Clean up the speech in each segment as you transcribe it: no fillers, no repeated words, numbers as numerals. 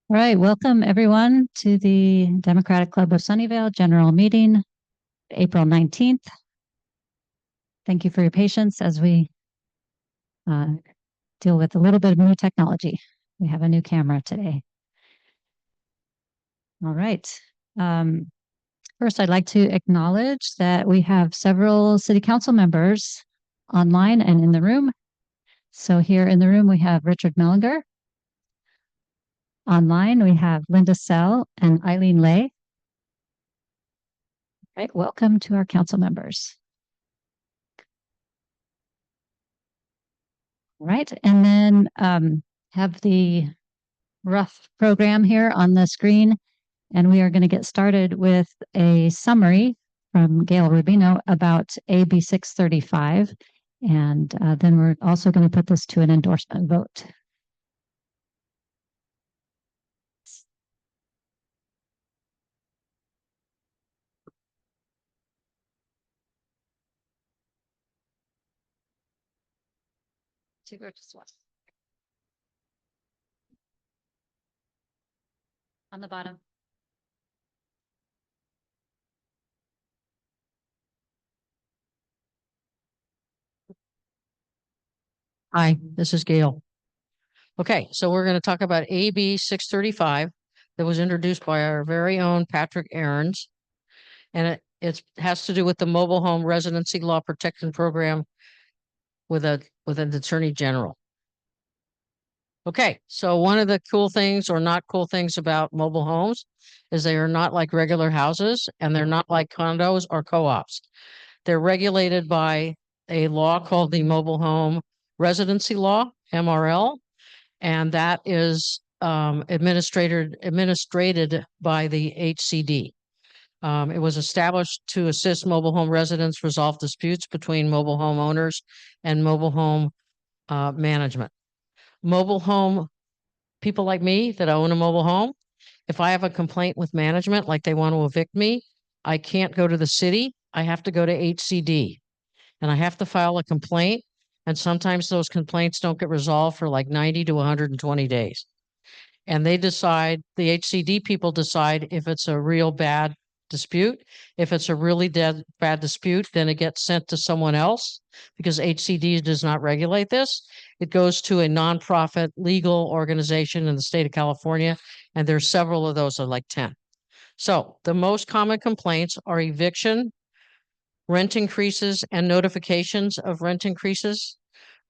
All right, welcome everyone to the Democratic Club of Sunnyvale General Meeting, April 19th. Thank you for your patience as we deal with a little bit of new technology. We have a new camera today. All right. First, I'd like to acknowledge that we have several city council members online and in the room. So here in the room, we have Richard Mellinger. Online, we have Linda Sell and Eileen Lay. All right, welcome to our council members. All right, and then have the rough program here on the screen, and we are going to get started with a summary from Gail Rubino about AB 635, and then we're also going to put this to an endorsement vote. On the bottom. Hi, this is Gail. Okay, so we're going to talk about AB 635 that was introduced by our very own Patrick Aarons. And it has to do with the mobile home residency law protection program with an attorney general. Okay, so one of the cool things or not cool things about mobile homes is they are not like regular houses and they're not like condos or co-ops. They're regulated by a law called the Mobile Home Residency Law, MRL, and that is administrated by the HCD. It was established to assist mobile home residents resolve disputes between mobile home owners and mobile home management. Mobile home people like me that own a mobile home, if I have a complaint with management, like they want to evict me, I can't go to the city. I have to go to HCD and I have to file a complaint. And sometimes those complaints don't get resolved for like 90 to 120 days. And they decide, the HCD people decide if it's a real bad dispute. If it's a really bad dispute, then it gets sent to someone else because HCD does not regulate this. It goes to a nonprofit legal organization in the state of California, and there's several of those, are like 10. So the most common complaints are eviction, rent increases and notifications of rent increases,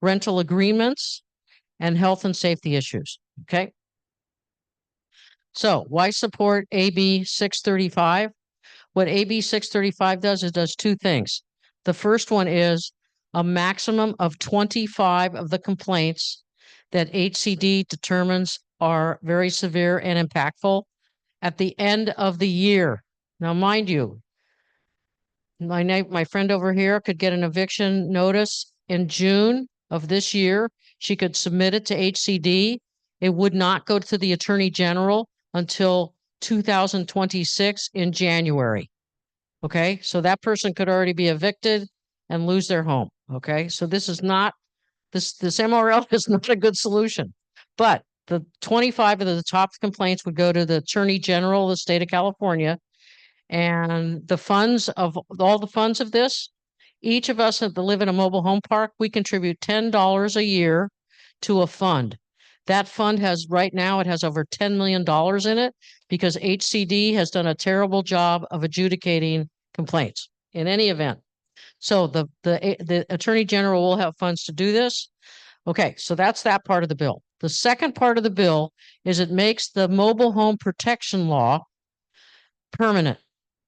rental agreements, and health and safety issues. Okay. So why support AB 635? What AB 635 does, it does two things. The first one is a maximum of 25 of the complaints that HCD determines are very severe and impactful at the end of the year. Now, mind you, my friend over here could get an eviction notice in June of this year. She could submit it to HCD. It would not go to the Attorney General until 2026 in January. Okay, so that person could already be evicted and lose their home. Okay, so this is not, this MRL is not a good solution. But the 25 of the top complaints would go to the Attorney General of the state of California. And the funds of all the funds of this, each of us that live in a mobile home park, we contribute $10 a year to a fund. That fund has right now, it has over $10 million in it because HCD has done a terrible job of adjudicating complaints in any event. So the Attorney General will have funds to do this. Okay, so that's that part of the bill. The second part of the bill is it makes the mobile home protection law permanent.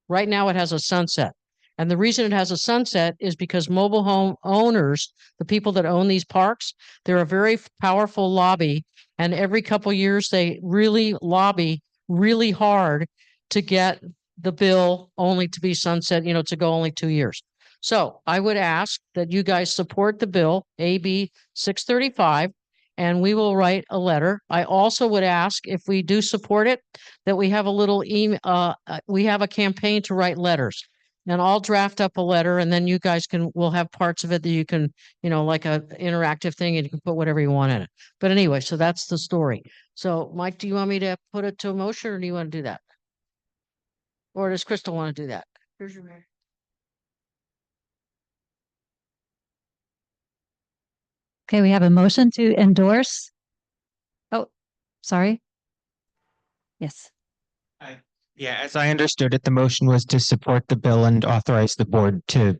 Right now it has a sunset. And the reason it has a sunset is because mobile home owners, the people that own these parks, they're a very powerful lobby. And every couple of years, they really lobby really hard to get the bill only to be sunset, to go only 2 years. So I would ask that you guys support the bill, AB 635, and we will write a letter. I also would ask if we do support it, that we have a little email, we have a campaign to write letters. And I'll draft up a letter and then you guys we'll have parts of it that you can, like a interactive thing and you can put whatever you want in it. But anyway, so that's the story. So Mike, do you want me to put it to a motion or do you want to do that? Or does Crystal want to do that? Here's your mayor. Okay, we have a motion to endorse. Oh, sorry. Yes. Yeah, as I understood it, the motion was to support the bill and authorize the board to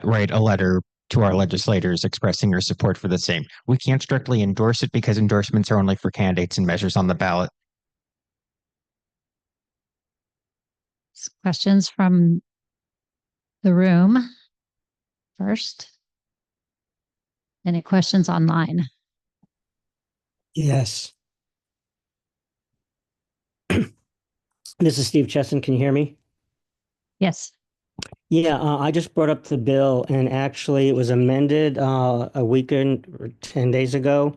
write a letter to our legislators expressing your support for the same. We can't strictly endorse it because endorsements are only for candidates and measures on the ballot. Questions from the room first? Any questions online? Yes. This is Steve Chesson. Can you hear me? Yes. Yeah, I just brought up the bill, and actually it was amended a weekend or 10 days ago,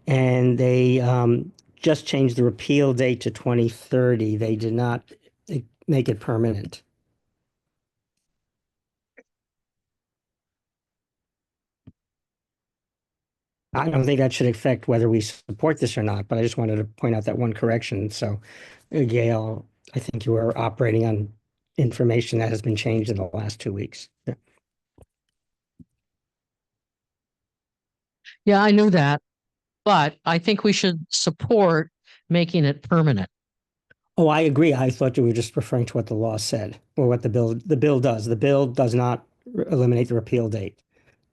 and they just changed the repeal date to 2030. They did not make it permanent. I don't think that should affect whether we support this or not, but I just wanted to point out that one correction. So, Gail, I think you are operating on information that has been changed in the last 2 weeks. Yeah. Yeah, I knew that, but I think we should support making it permanent. Oh, I agree. I thought you were just referring to what the law said or what the bill does. The bill does not eliminate the repeal date.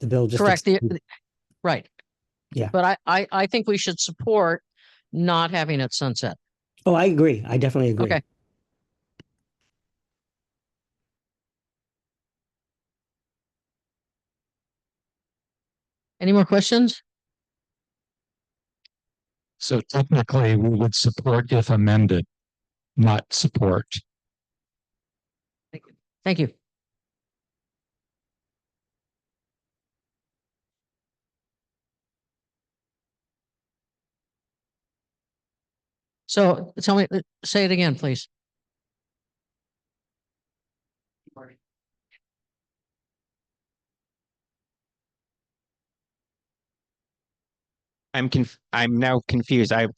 The bill just Correct. Right. Yeah. But I think we should support not having it sunset. Oh, I agree. I definitely agree. Okay. Any more questions? So technically, we would support if amended, not support. Thank you. So tell me, say it again, please. I'm now confused. I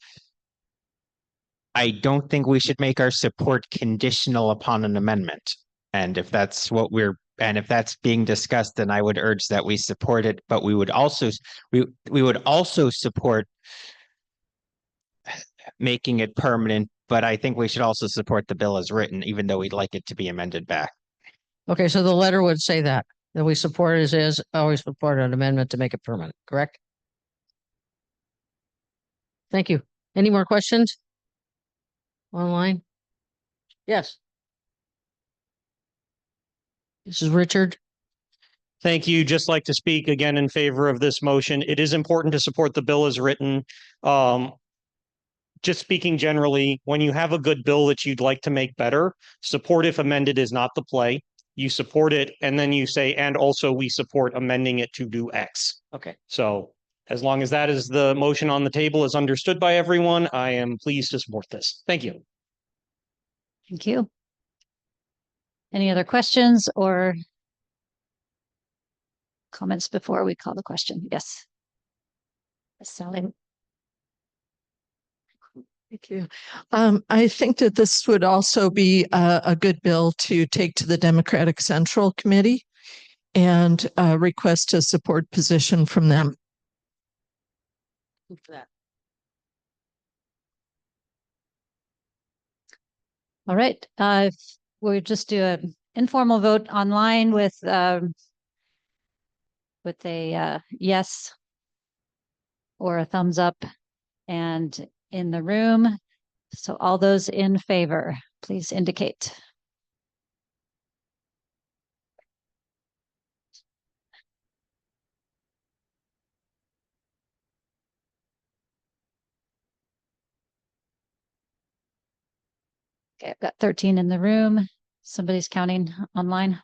don't think we should make our support conditional upon an amendment. And if that's being discussed, then I would urge that we support it, but we would also support making it permanent, but I think we should also support the bill as written, even though we'd like it to be amended back. Okay, so the letter would say that we support as is, always support an amendment to make it permanent, correct? Thank you. Any more questions? Online? Yes. This is Richard. Thank you. Just like to speak again in favor of this motion. It is important to support the bill as written. Just speaking generally, when you have a good bill that you'd like to make better, support if amended is not the play. You support it and then you say, and also we support amending it to do X. Okay. So as long as that is the motion on the table is understood by everyone, I am pleased to support this. Thank you. Thank you. Any other questions or comments before we call the question? Yes. Sally. Thank you. I think that this would also be a good bill to take to the Democratic Central Committee and request a support position from them. For that. All right. We'll just do an informal vote online with a yes or a thumbs up, and in the room. So all those in favor, please indicate. Okay, I've got 13 in the room. Somebody's counting online.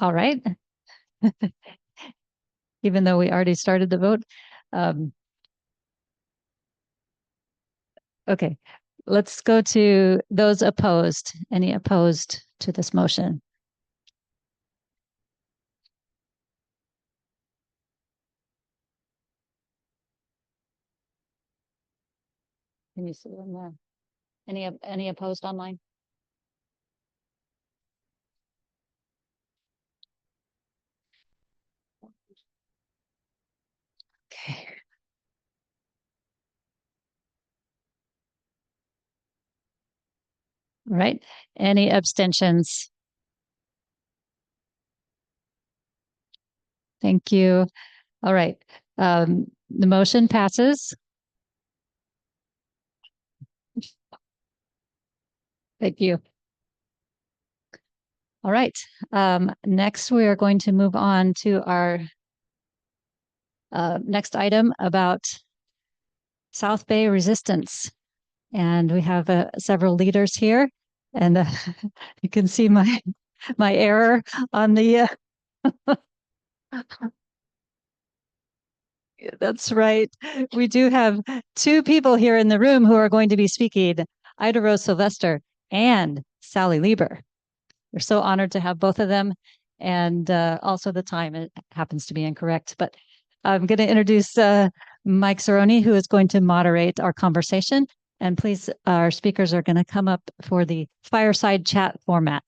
All right. Even though we already started the vote. Okay, let's go to those opposed. Any opposed to this motion? Can you see them there? Any opposed online? Okay. All right. Any abstentions? Thank you. All right. The motion passes. Thank you. All right. Next, we are going to move on to our next item about South Bay resistance. And we have several leaders here. And you can see my error on the That's right. We do have two people here in the room who are going to be speaking, IdaRose Sylvester and Sally Lieber. We're so honored to have both of them. And also the time, it happens to be incorrect. But I'm going to introduce Mike Cerrone, who is going to moderate our conversation. And please, our speakers are going to come up for the fireside chat format.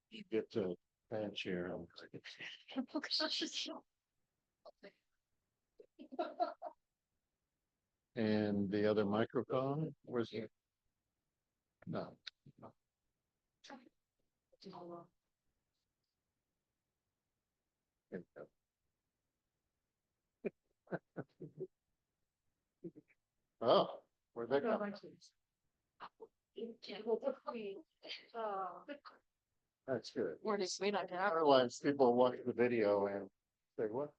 You get to fan share. And the other microphone, where's it? No. There you go. Oh, where'd that go? That's good. Otherwise, people watch the video and say, "What?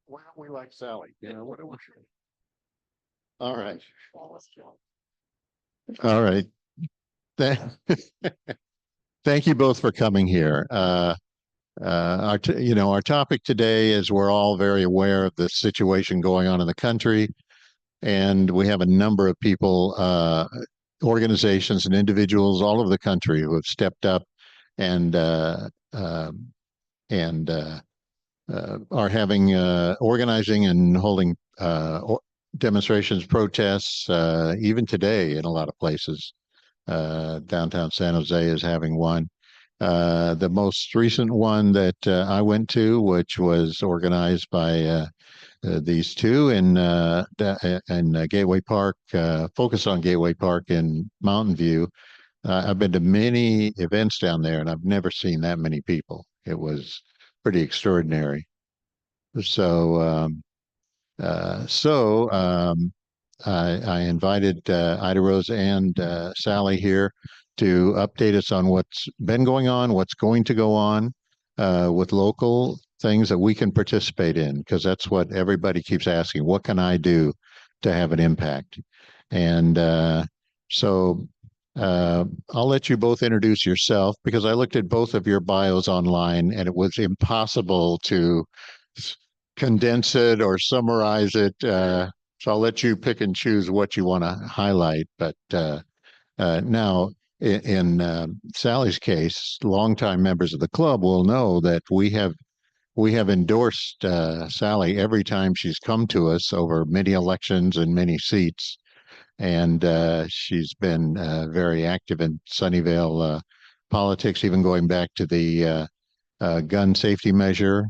Why don't we like Sally?" You know, what do we? All right. All right. Thank you both for coming here. Our topic today is we're all very aware of the situation going on in the country, and we have a number of people, organizations and individuals all over the country who have stepped up and are having organizing and holding demonstrations, protests, even today in a lot of places. Downtown San Jose is having one. The most recent one that I went to, which was organized by these two in Gateway Park, focus on Gateway Park in Mountain View. I've been to many events down there, and I've never seen that many people. It was pretty extraordinary. So, I invited IdaRose and Sally here to update us on what's been going on, what's going to go on with local things that we can participate in, because that's what everybody keeps asking. What can I do to have an impact? And I'll let you both introduce yourself, because I looked at both of your bios online and it was impossible to condense it or summarize it. So I'll let you pick and choose what you want to highlight. But now, in Sally's case, longtime members of the club will know that we have endorsed Sally every time she's come to us over many elections and many seats. And she's been very active in Sunnyvale politics, even going back to the gun safety measure,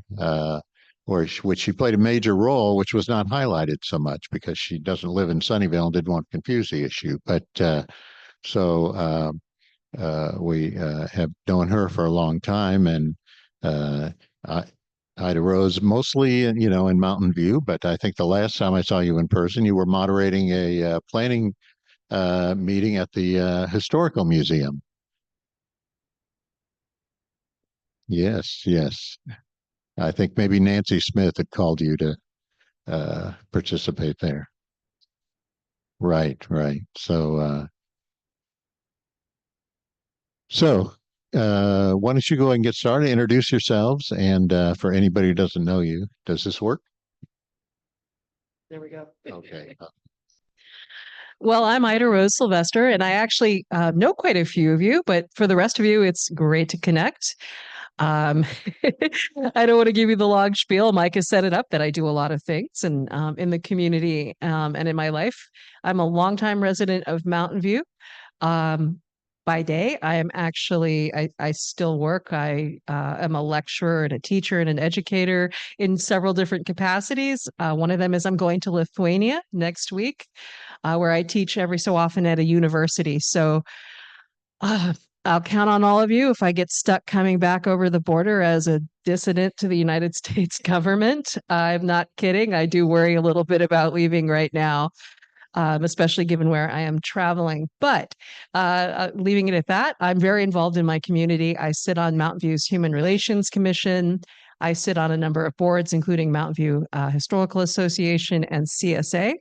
which she played a major role, which was not highlighted so much because she doesn't live in Sunnyvale and didn't want to confuse the issue. But we have known her for a long time, and IdaRose mostly, in Mountain View. But I think the last time I saw you in person, you were moderating a planning meeting at the Historical Museum. Yes, yes. I think maybe Nancy Smith had called you to participate there. Right, right. So So, why don't you go ahead and get started? Introduce yourselves, and for anybody who doesn't know you, does this work? There we go. Okay. Well, I'm IdaRose Sylvester, and I actually know quite a few of you, but for the rest of you, it's great to connect. Um, I don't want to give you the long spiel. Mike has set it up that I do a lot of things and in the community and in my life. I'm a longtime resident of Mountain View. By day, I am actually, I still work. I am a lecturer and a teacher and an educator in several different capacities. One of them is I'm going to Lithuania next week, where I teach every so often at a university. So I'll count on all of you if I get stuck coming back over the border as a dissident to the United States government. I'm not kidding. I do worry a little bit about leaving right now, especially given where I am traveling. But leaving it at that, I'm very involved in my community. I sit on Mountain View's Human Relations Commission. I sit on a number of boards, including Mountain View Historical Association and CSA.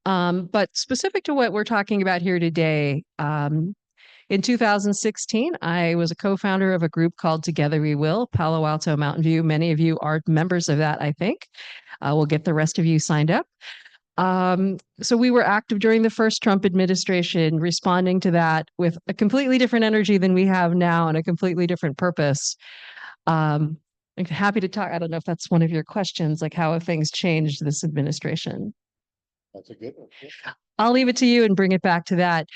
But specific to what we're talking about here today, in 2016, I was a co-founder of a group called Together We Will, Palo Alto Mountain View. Many of you are members of that, I think. We'll get the rest of you signed up. So we were active during the first Trump administration, responding to that with a completely different energy than we have now and a completely different purpose. I'm happy to talk. I don't know if that's one of your questions, like how have things changed this administration? That's a good one. I'll leave it to you and bring it back to that.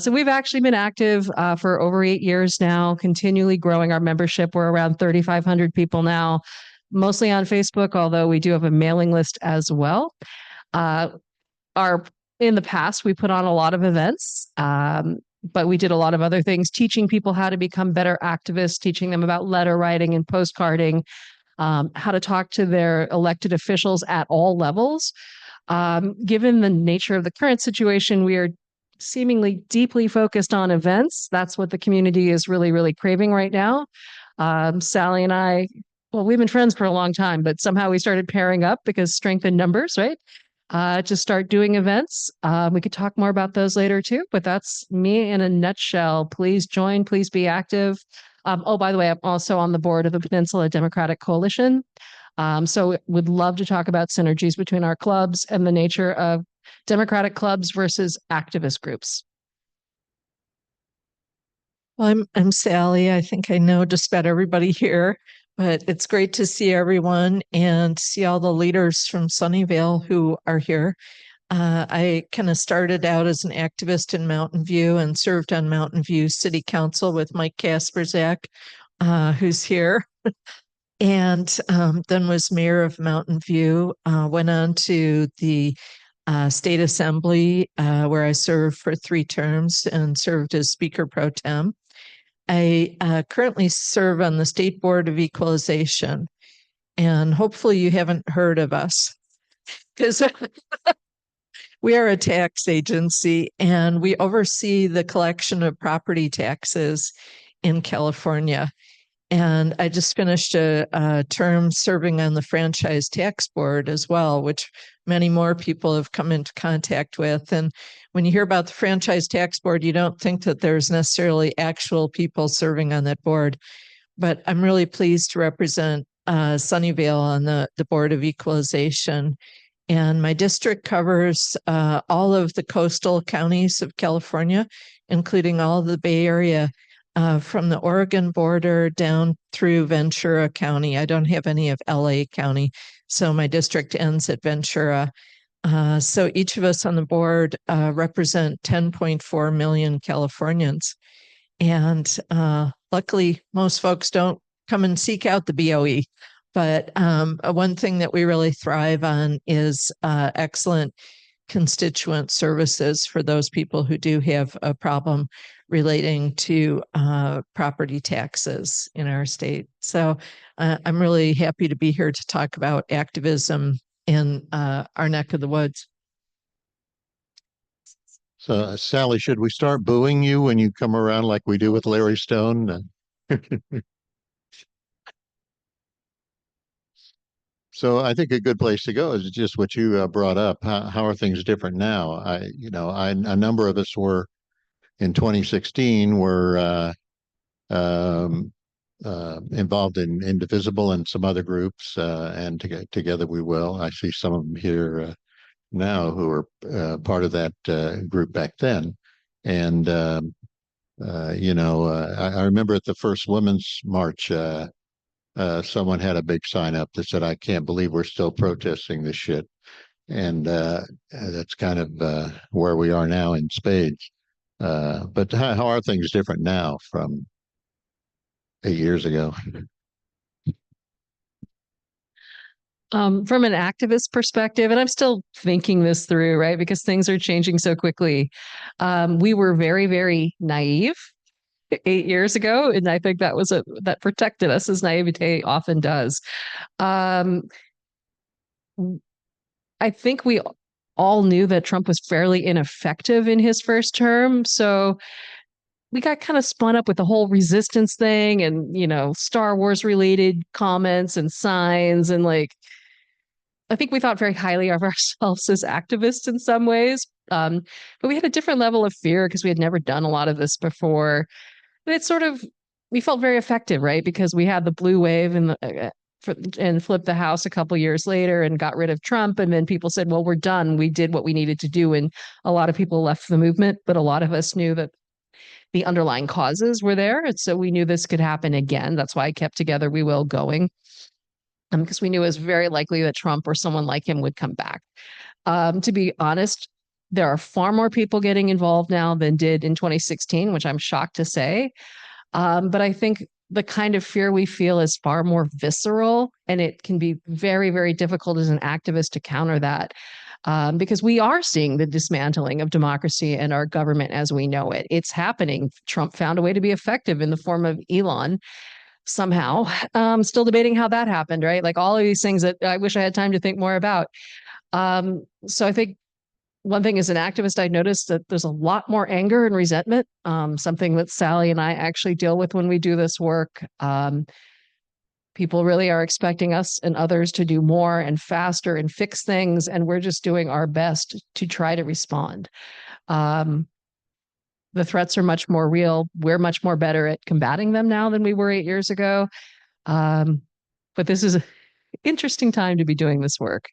So we've actually been active for over 8 years now, continually growing our membership. We're around 3,500 people now, mostly on Facebook, although we do have a mailing list as well. In the past, we put on a lot of events, but we did a lot of other things, teaching people how to become better activists, teaching them about letter writing and postcarding, how to talk to their elected officials at all levels. Given the nature of the current situation, we are seemingly deeply focused on events. That's what the community is really, really craving right now. Sally and I, well, we've been friends for a long time, but somehow we started pairing up because strength in numbers, right? To start doing events. We could talk more about those later too, but that's me in a nutshell. Please join, please be active. Oh, by the way, I'm also on the board of the Peninsula Democratic Coalition. So would love to talk about synergies between our clubs and the nature of Democratic clubs versus activist groups. Well, I'm Sally. I think I know just about everybody here, but it's great to see everyone and see all the leaders from Sunnyvale who are here. I kind of started out as an activist in Mountain View and served on Mountain View City Council with Mike Kasperzak, who's here. And then was mayor of Mountain View, went on to the state assembly where I served for 3 terms and served as speaker pro tem. I currently serve on the State Board of Equalization, and hopefully you haven't heard of us because we are a tax agency and we oversee the collection of property taxes in California. And I just finished a term serving on the Franchise Tax Board as well, which many more people have come into contact with. And when you hear about the Franchise Tax Board, you don't think that there's necessarily actual people serving on that board. But I'm really pleased to represent Sunnyvale on the Board of Equalization. And my district covers all of the coastal counties of California, including all of the Bay Area. From the Oregon border down through Ventura County. I don't have any of LA County, so my district ends at Ventura. So each of us on the board represent 10.4 million Californians. And luckily, most folks don't come and seek out the BOE. But one thing that we really thrive on is excellent constituent services for those people who do have a problem relating to property taxes in our state. So I'm really happy to be here to talk about activism in our neck of the woods. So, Sally, should we start booing you when you come around like we do with Larry Stone? So I think a good place to go is just what you brought up. How are things different now? A number of us were in 2016 were involved in Indivisible and some other groups, and together we will. I see some of them here now who are part of that group back then. And, I remember at the first Women's March, someone had a big sign up that said, "I can't believe we're still protesting this shit." And that's kind of where we are now in spades. But how are things different now from 8 years ago? From an activist perspective, and I'm still thinking this through, right? Because things are changing so quickly. We were very, very naive 8 years ago, and I think that protected us, as naivete often does. I think we all knew that Trump was fairly ineffective in his first term, so we got kind of spun up with the whole resistance thing and, Star Wars related comments and signs. And I think we thought very highly of ourselves as activists in some ways. But we had a different level of fear because we had never done a lot of this before. And we felt very effective, right? Because we had the blue wave and flipped the House a couple years later and got rid of Trump. And then people said, well, we're done. We did what we needed to do. And a lot of people left the movement, but a lot of us knew that the underlying causes were there. And so we knew this could happen again. That's why I kept Together We Will going. Because we knew it was very likely that Trump or someone like him would come back. To be honest, there are far more people getting involved now than did in 2016, which I'm shocked to say. But I think the kind of fear we feel is far more visceral, and it can be very, very difficult as an activist to counter that. Because we are seeing the dismantling of democracy and our government as we know it. It's happening. Trump found a way to be effective in the form of Elon somehow. Still debating how that happened, right? Like all of these things that I wish I had time to think more about. So I think one thing as an activist, I noticed that there's a lot more anger and resentment, something that Sally and I actually deal with when we do this work. People really are expecting us and others to do more and faster and fix things, and we're just doing our best to try to respond. The threats are much more real. We're much more better at combating them now than we were 8 years ago. But this is an interesting time to be doing this work.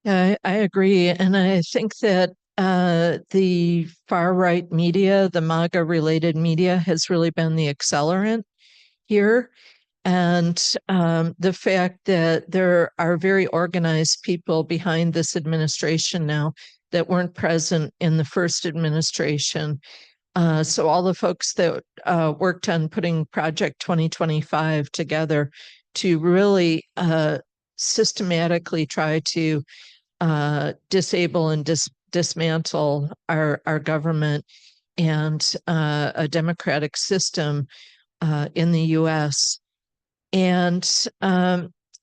Yeah, I agree. And I think that the far-right media, the MAGA-related media, has really been the accelerant here. And the fact that there are very organized people behind this administration now that weren't present in the first administration. So all the folks that worked on putting Project 2025 together to really systematically try to disable and dismantle our government and a democratic system in the U.S. And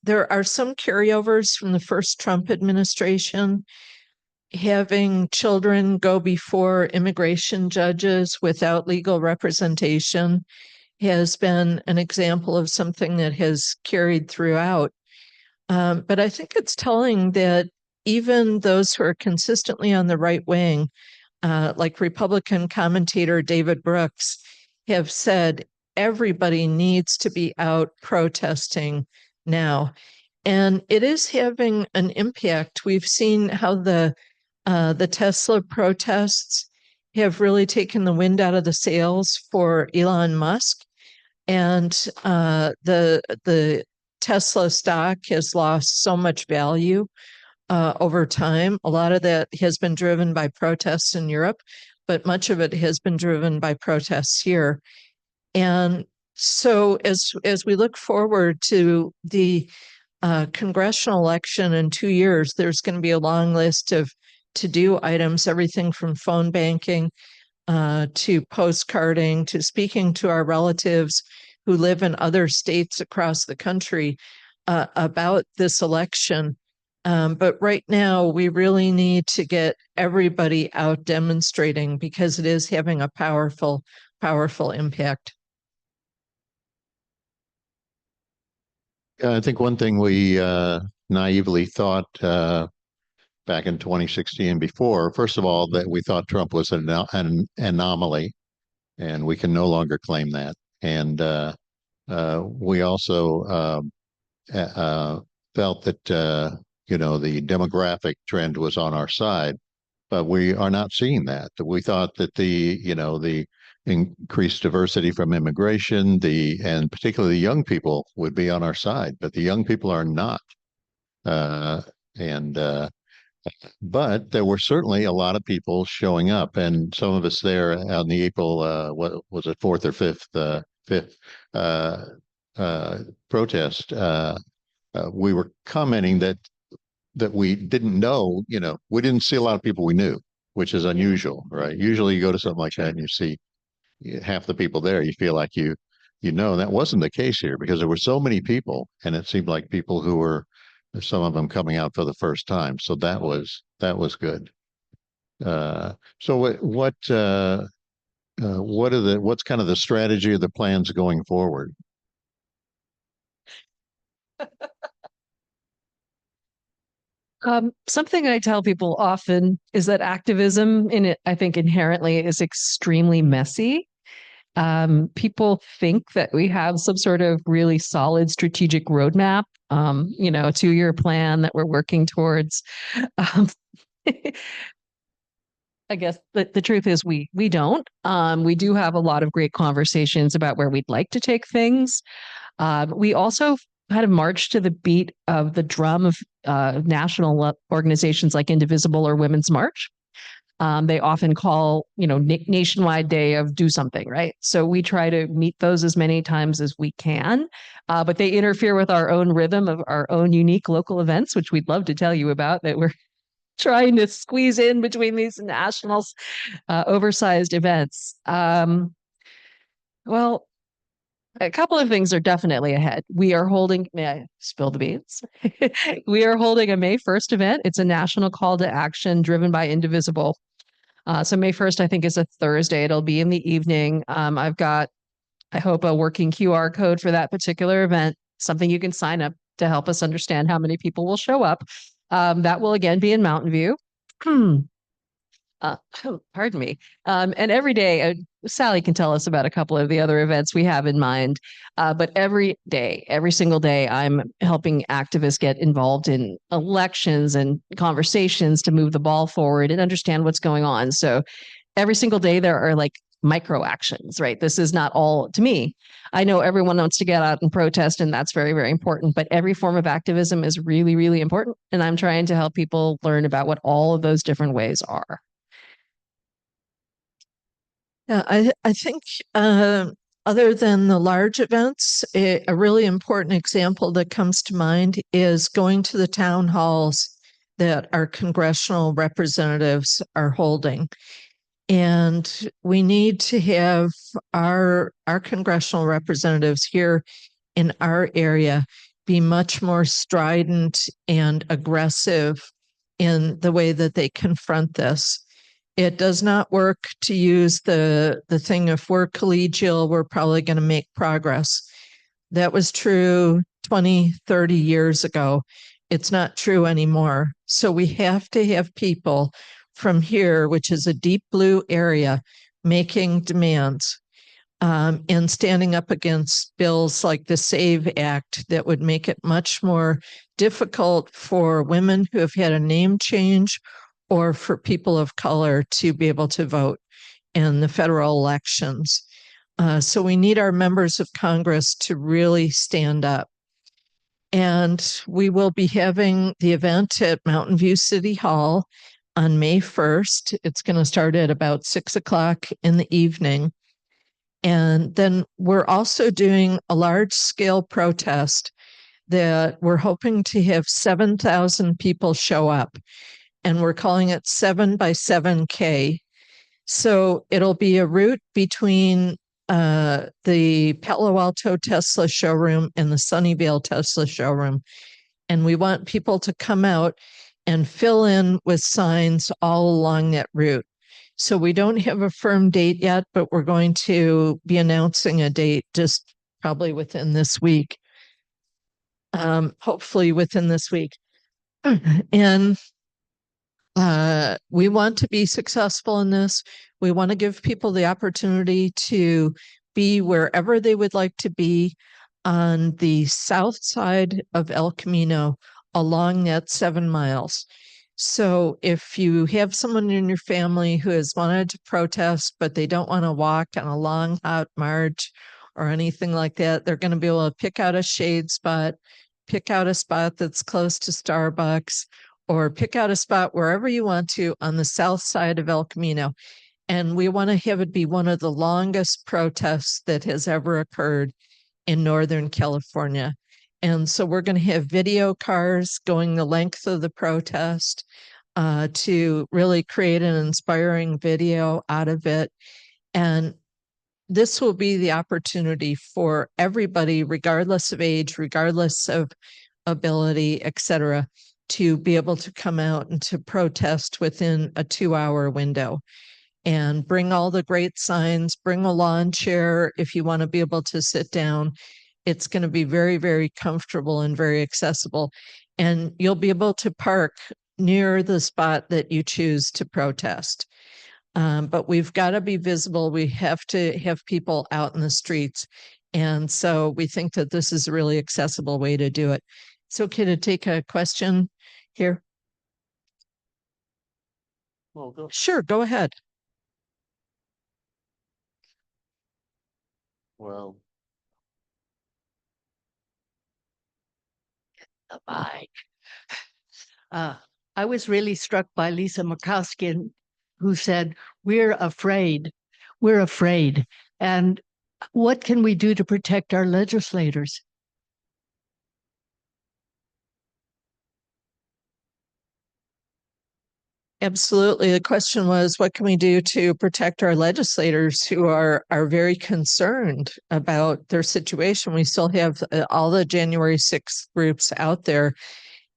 there are some carryovers from the first Trump administration. Having children go before immigration judges without legal representation has been an example of something that has carried throughout. But I think it's telling that even those who are consistently on the right wing, like Republican commentator David Brooks, have said everybody needs to be out protesting now. And it is having an impact. We've seen how the Tesla protests have really taken the wind out of the sails for Elon Musk. And the Tesla stock has lost so much value over time. A lot of that has been driven by protests in Europe, but much of it has been driven by protests here. And so as we look forward to the congressional election in 2 years, there's going to be a long list of to-do items, everything from phone banking to postcarding to speaking to our relatives who live in other states across the country about this election. But right now, we really need to get everybody out demonstrating because it is having a powerful, powerful impact. I think one thing we naively thought back in 2016 and before. First of all, that we thought Trump was an anomaly, and we can no longer claim that. And we also felt that the demographic trend was on our side, but we are not seeing that. We thought that the increased diversity from immigration, and particularly the young people would be on our side, but the young people are not. But there were certainly a lot of people showing up, and some of us there on the April, what was it, 4th or 5th protest. We were commenting that we didn't know, we didn't see a lot of people we knew, which is unusual, right? Usually you go to something like that and you see half the people there, you feel like and that wasn't the case here because there were so many people, and it seemed like people who were, some of them coming out for the first time. So that was good. So what's kind of the strategy or the plans going forward? Something I tell people often is that activism in it, I think inherently is extremely messy. People think that we have some sort of really solid strategic roadmap, a 2-year plan that we're working towards. I guess the truth is we don't. We do have a lot of great conversations about where we'd like to take things. We also kind of march to the beat of the drum of national organizations like Indivisible or Women's March. They often call, nationwide day of do something, right? So we try to meet those as many times as we can, but they interfere with our own rhythm of our own unique local events, which we'd love to tell you about, that we're trying to squeeze in between these national oversized events. Well, a couple of things are definitely ahead. We are holding, may I spill the beans? We are holding a May 1st event. It's a national call to action driven by Indivisible. So May 1st, I think, is a Thursday. It'll be in the evening. I've got, I hope, a working QR code for that particular event, something you can sign up to help us understand how many people will show up. That will again be in Mountain View. Pardon me. And every day, Sally can tell us about a couple of the other events we have in mind. But every single day, I'm helping activists get involved in elections and conversations to move the ball forward and understand what's going on. So every single day, there are like micro actions, right? This is not all to me. I know everyone wants to get out and protest, and that's very, very important. But every form of activism is really, really important. And I'm trying to help people learn about what all of those different ways are. Yeah, I think other than the large events, a really important example that comes to mind is going to the town halls that our congressional representatives are holding. And we need to have our congressional representatives here in our area be much more strident and aggressive in the way that they confront this. It does not work to use the thing, if we're collegial, we're probably going to make progress. That was true 20, 30 years ago. It's not true anymore. So we have to have people from here, which is a deep blue area, making demands and standing up against bills like the SAVE Act that would make it much more difficult for women who have had a name change or for people of color to be able to vote in the federal elections. So we need our members of Congress to really stand up. And we will be having the event at Mountain View City Hall on May 1st. It's going to start at about 6 o'clock in the evening. And then we're also doing a large scale protest that we're hoping to have 7,000 people show up. And we're calling it 7 by 7K. So it'll be a route between the Palo Alto Tesla showroom and the Sunnyvale Tesla showroom. And we want people to come out and fill in with signs all along that route. So we don't have a firm date yet, but we're going to be announcing a date just probably within this week. Hopefully within this week. And We want to be successful in this. We want to give people the opportunity to be wherever they would like to be on the south side of El Camino along that 7 miles. So if you have someone in your family who has wanted to protest, but they don't want to walk on a long, hot march or anything like that, they're going to be able to pick out a shade spot, pick out a spot that's close to Starbucks, or pick out a spot wherever you want to on the south side of El Camino. And we want to have it be one of the longest protests that has ever occurred in Northern California. And so we're going to have video cars going the length of the protest to really create an inspiring video out of it. And this will be the opportunity for everybody, regardless of age, regardless of ability, etc., to be able to come out and to protest within a 2-hour window. And bring all the great signs, bring a lawn chair if you want to be able to sit down. It's going to be very, very comfortable and very accessible. And you'll be able to park near the spot that you choose to protest. But we've got to be visible. We have to have people out in the streets. And so we think that this is a really accessible way to do it. It's okay to take a question here. Well, Sure, go ahead. Well, Bye. I was really struck by Lisa Murkowski, who said, we're afraid. We're afraid. And what can we do to protect our legislators? Absolutely. The question was, what can we do to protect our legislators who are very concerned about their situation? We still have all the January 6th groups out there,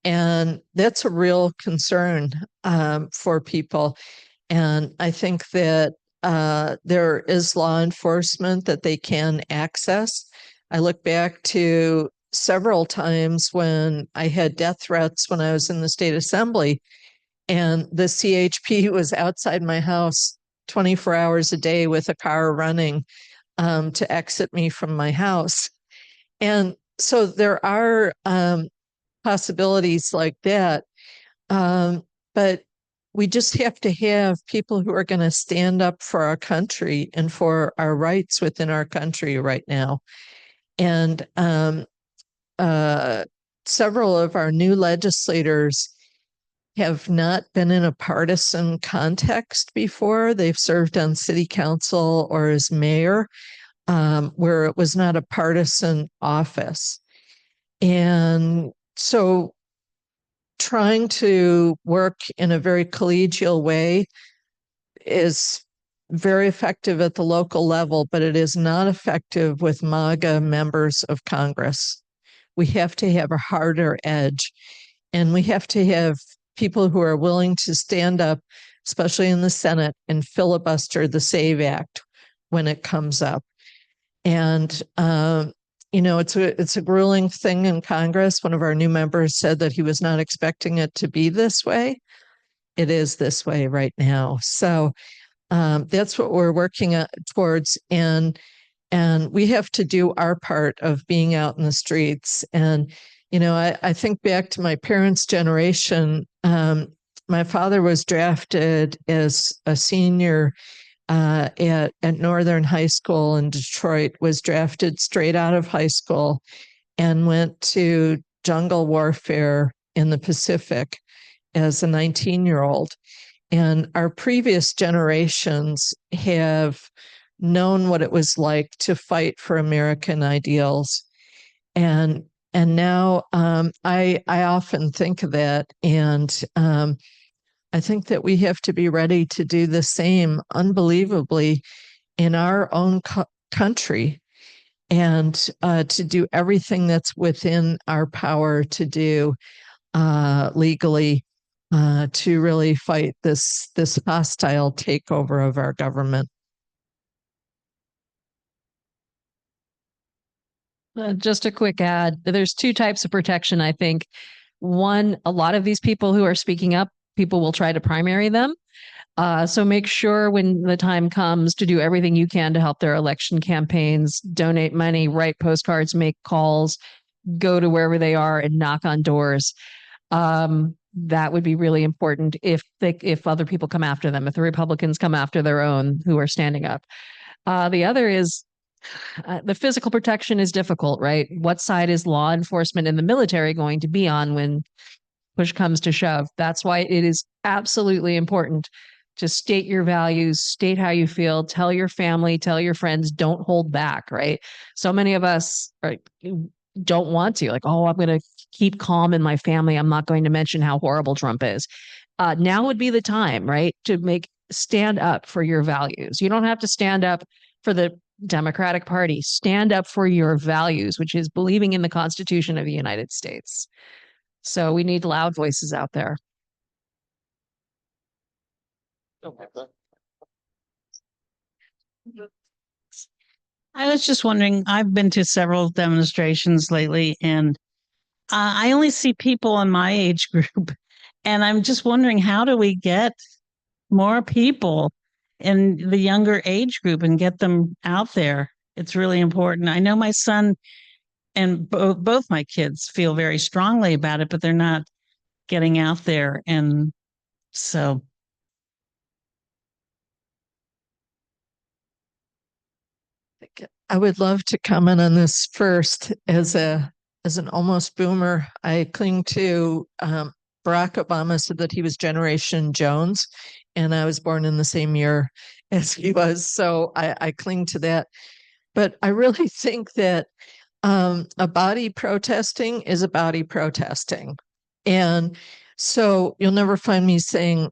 and that's a real concern for people. And I think that there is law enforcement that they can access. I look back to several times when I had death threats when I was in the state assembly, and the CHP was outside my house 24 hours a day with a car running to exit me from my house. And so there are possibilities like that. But we just have to have people who are going to stand up for our country and for our rights within our country right now. And several of our new legislators have not been in a partisan context before. They've served on city council or as mayor, where it was not a partisan office. And so trying to work in a very collegial way is very effective at the local level, but it is not effective with MAGA members of Congress. We have to have a harder edge, and we have to have people who are willing to stand up, especially in the Senate, and filibuster the SAVE Act when it comes up. And it's a grueling thing in Congress. One of our new members said that he was not expecting it to be this way. It is this way right now. So that's what we're working towards. And we have to do our part of being out in the streets. And I think back to my parents' generation. My father was drafted as a senior at Northern High School in Detroit, was drafted straight out of high school and went to jungle warfare in the Pacific as a 19-year-old. And our previous generations have known what it was like to fight for American ideals. And now I often think of that, and I think that we have to be ready to do the same unbelievably in our own country, and to do everything that's within our power to do legally to really fight this hostile takeover of our government. Just a quick add. There's two types of protection, I think. One, a lot of these people who are speaking up people will try to primary them. So make sure when the time comes to do everything you can to help their election campaigns, donate money, write postcards, make calls, go to wherever they are and knock on doors. That would be really important if other people come after them, if the Republicans come after their own who are standing up. The other is the physical protection is difficult, right? What side is law enforcement and the military going to be on when push comes to shove? That's why it is absolutely important to state your values, state how you feel, tell your family, tell your friends, don't hold back, right? So many of us don't want to, like, oh, I'm going to keep calm in my family. I'm not going to mention how horrible Trump is. Now would be the time, right, to stand up for your values. You don't have to stand up for the Democratic Party. Stand up for your values, which is believing in the Constitution of the United States. So we need loud voices out there. I was just wondering, I've been to several demonstrations lately, and I only see people in my age group. And I'm just wondering, how do we get more people in the younger age group and get them out there? It's really important. I know my son and both my kids feel very strongly about it, but they're not getting out there. And so I would love to comment on this first. As an almost boomer, I cling to Barack Obama said that he was Generation Jones, and I was born in the same year as he was, so I cling to that. But I really think that a body protesting is a body protesting, and so you'll never find me saying,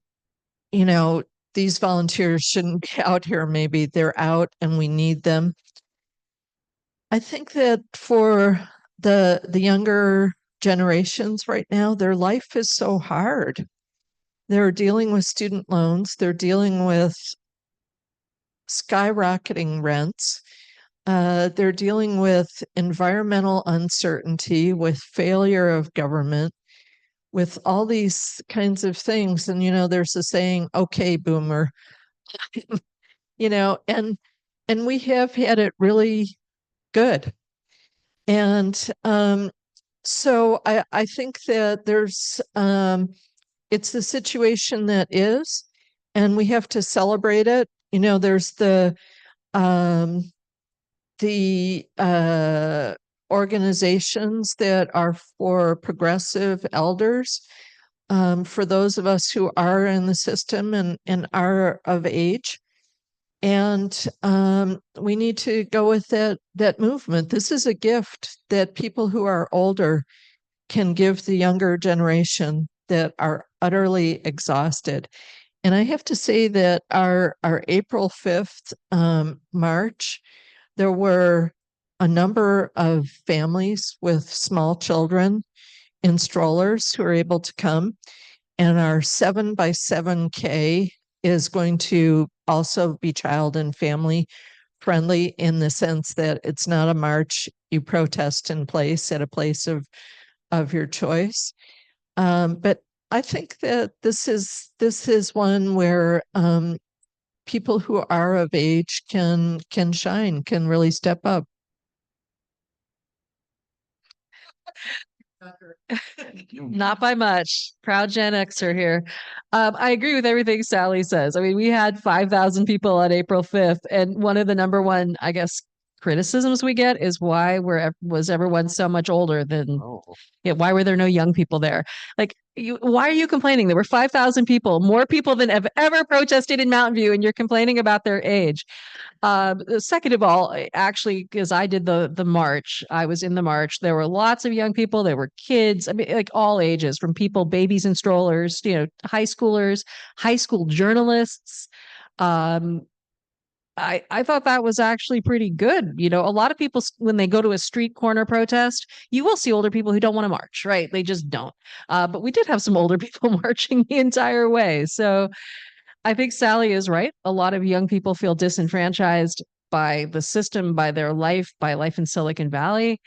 these volunteers shouldn't be out here. Maybe they're out and we need them. I think that for the younger generations right now, their life is so hard. They're dealing with student loans. They're dealing with skyrocketing rents. They're dealing with environmental uncertainty, with failure of government, with all these kinds of things. And, there's a saying, okay, boomer, and we have had it really good. And so I think that there's it's the situation that is, and we have to celebrate it. There's the organizations that are for progressive elders, for those of us who are in the system and are of age. And we need to go with that movement. This is a gift that people who are older can give the younger generation that are utterly exhausted. And I have to say that our April 5th march, there were a number of families with small children in strollers who are able to come. And our 7x7K is going to also be child and family friendly, in the sense that it's not a march you protest in place at a place of your choice. But I think that this is one where people who are of age can shine, can really step up. Not by much. Proud Gen Xer here. I agree with everything Sally says. I mean, we had 5,000 people on April 5th, and one of the number one, I guess, criticisms we get is why was everyone so much older than? Why were there no young people there? Like, why are you complaining? There were 5,000 people, more people than have ever protested in Mountain View, and you're complaining about their age. Second of all, actually, because I did the march, I was in the march. There were lots of young people. There were kids. I mean, like all ages, from babies in strollers, high schoolers, high school journalists. I thought that was actually pretty good. A lot of people, when they go to a street corner protest, you will see older people who don't want to march, right? They just don't. But we did have some older people marching the entire way. So I think Sally is right. A lot of young people feel disenfranchised by the system, by their life, by life in Silicon Valley.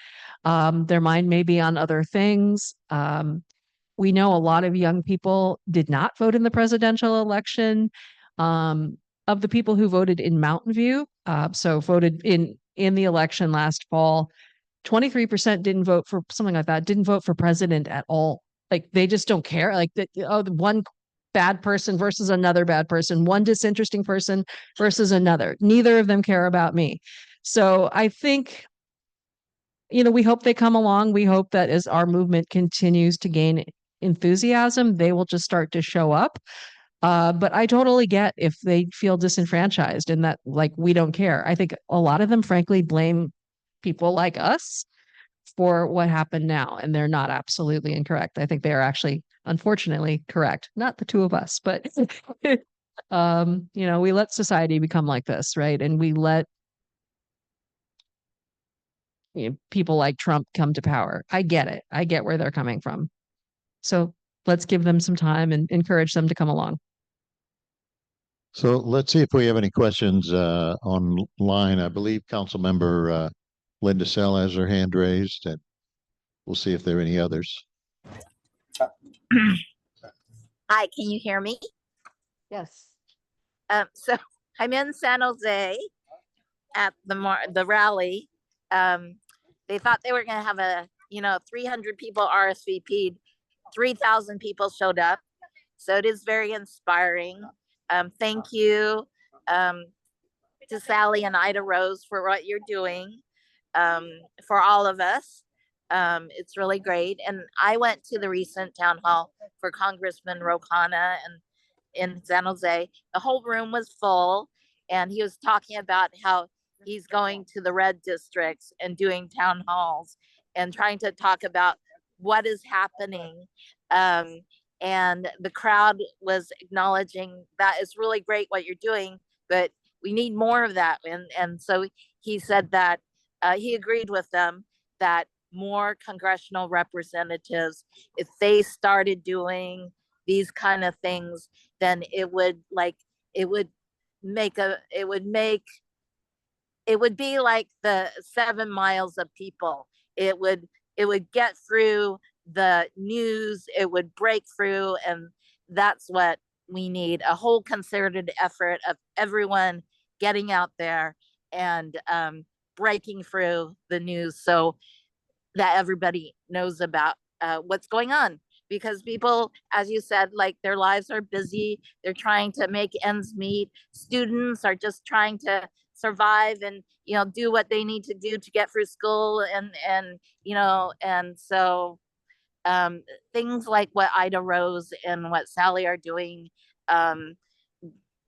Their mind may be on other things. we know a lot of young people did not vote in the presidential election. Of the people who voted in Mountain View, so voted in the election last fall, 23% didn't vote for something like that, didn't vote for president at all. Like they just don't care. Like the one bad person versus another bad person, one disinteresting person versus another. Neither of them care about me. So I think, we hope they come along. We hope that as our movement continues to gain enthusiasm, they will just start to show up. But I totally get if they feel disenfranchised and that like we don't care. I think a lot of them frankly blame people like us for what happened now, and they're not absolutely incorrect. I think they are actually unfortunately correct. Not the two of us, but we let society become like this, right? And we let people like Trump come to power. I get it. I get where they're coming from. So let's give them some time and encourage them to come along. So let's see if we have any questions online. I believe Councilmember Linda Sell has her hand raised, and we'll see if there are any others. Hi, can you hear me? Yes. So I'm in San Jose at the rally. They thought they were going to have a 300 people RSVP'd. 3,000 people showed up, so it is very inspiring. Thank you to Sally and IdaRose for what you're doing for all of us. It's really great. And I went to the recent town hall for Congressman Rocana and in San Jose. The whole room was full, and he was talking about how he's going to the red districts and doing town halls and trying to talk about what is happening. And the crowd was acknowledging that it's really great what you're doing, but we need more of that. And so he said that he agreed with them that more congressional representatives, if they started doing these kind of things, then it would be like the 7 miles of people. It would get through the news, it would break through, and that's what we need, a whole concerted effort of everyone getting out there and breaking through the news so that everybody knows about what's going on. Because people, as you said, like their lives are busy, they're trying to make ends meet. Students are just trying to survive and do what they need to do to get through school, and so things like what IdaRose and what Sally are doing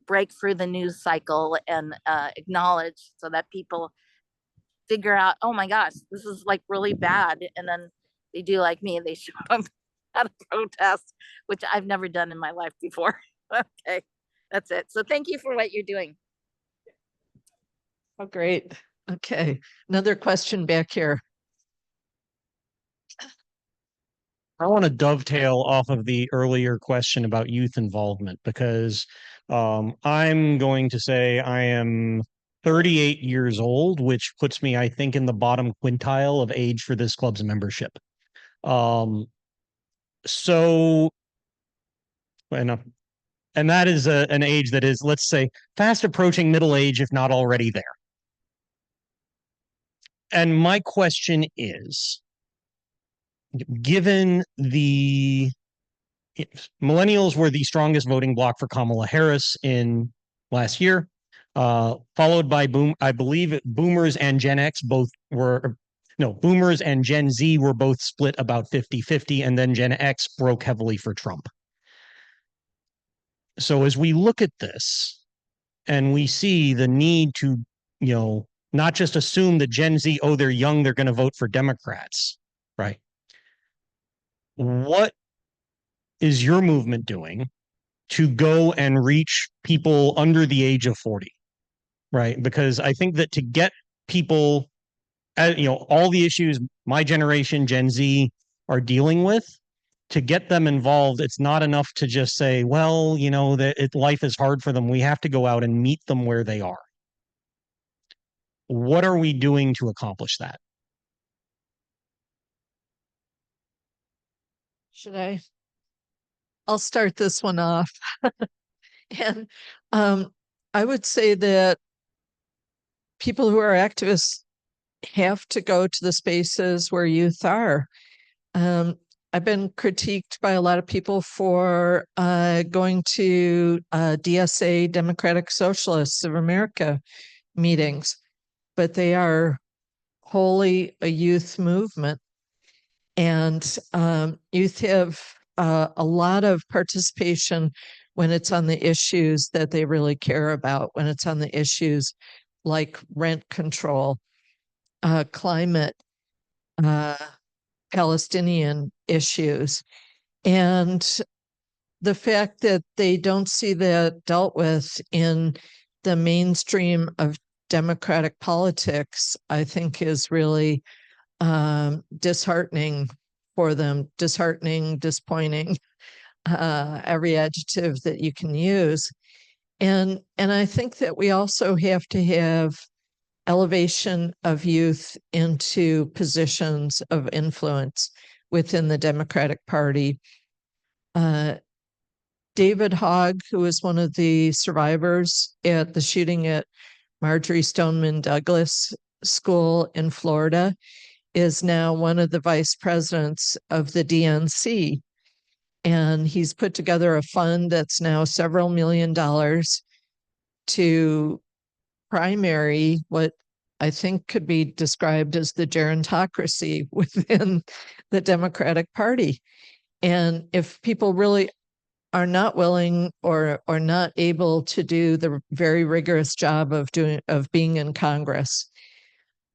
break through the news cycle and acknowledge so that people figure out, oh my gosh, this is like really bad, and then they do like me, they show up at a protest, which I've never done in my life before. Okay, that's it. So thank you for what you're doing. Oh, great. Okay, another question back here. I want to dovetail off of the earlier question about youth involvement because I'm going to say I am 38 years old, which puts me, I think, in the bottom quintile of age for this club's membership. So, and that is an age that is, let's say, fast approaching middle age, if not already there. And my question is, given the millennials were the strongest voting bloc for Kamala Harris in last year, followed by I believe boomers and Gen X both were, no, boomers and Gen Z were both split about 50-50, and then Gen X broke heavily for Trump. So as we look at this and we see the need to, not just assume that Gen Z, oh, they're young, they're going to vote for Democrats, right? What is your movement doing to go and reach people under the age of 40, right? Because I think that to get people, all the issues my generation, Gen Z, are dealing with, to get them involved, it's not enough to just say, well, life is hard for them. We have to go out and meet them where they are. What are we doing to accomplish that? Should I? I'll start this one off. And I would say that people who are activists have to go to the spaces where youth are. I've been critiqued by a lot of people for going to DSA, Democratic Socialists of America meetings, but they are wholly a youth movement. And youth have a lot of participation when it's on the issues that they really care about, when it's on the issues like rent control, climate, Palestinian issues. And the fact that they don't see that dealt with in the mainstream of democratic politics, I think is really disheartening for them. Disheartening, disappointing, every adjective that you can use. And I think that we also have to have elevation of youth into positions of influence within the Democratic Party. David Hogg, who was one of the survivors at the shooting at Marjorie Stoneman Douglas School in Florida, is now one of the vice presidents of the DNC. And he's put together a fund that's now several $1 million to primary what I think could be described as the gerontocracy within the Democratic Party. And if people really are not willing or not able to do the very rigorous job of being in Congress,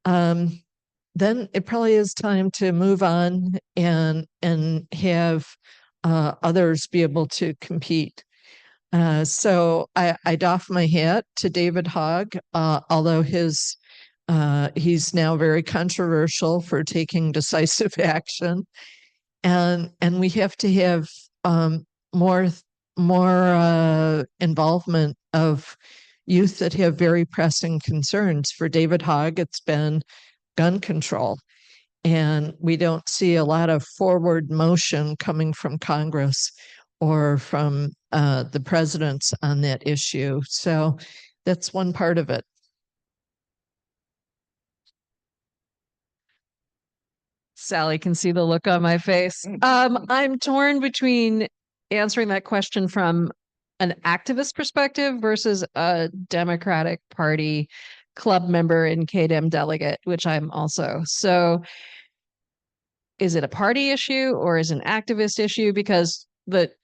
then it probably is time to move on and have others be able to compete. So I doff my hat to David Hogg, although he's now very controversial for taking decisive action, and we have to have more involvement of youth that have very pressing concerns. For David Hogg, it's been gun control, and we don't see a lot of forward motion coming from Congress or from the presidents on that issue. So that's one part of it. Sally can see the look on my face. I'm torn between answering that question from an activist perspective versus a Democratic Party club member and KDEM delegate, which I'm also. So is it a party issue or is it an activist issue? Because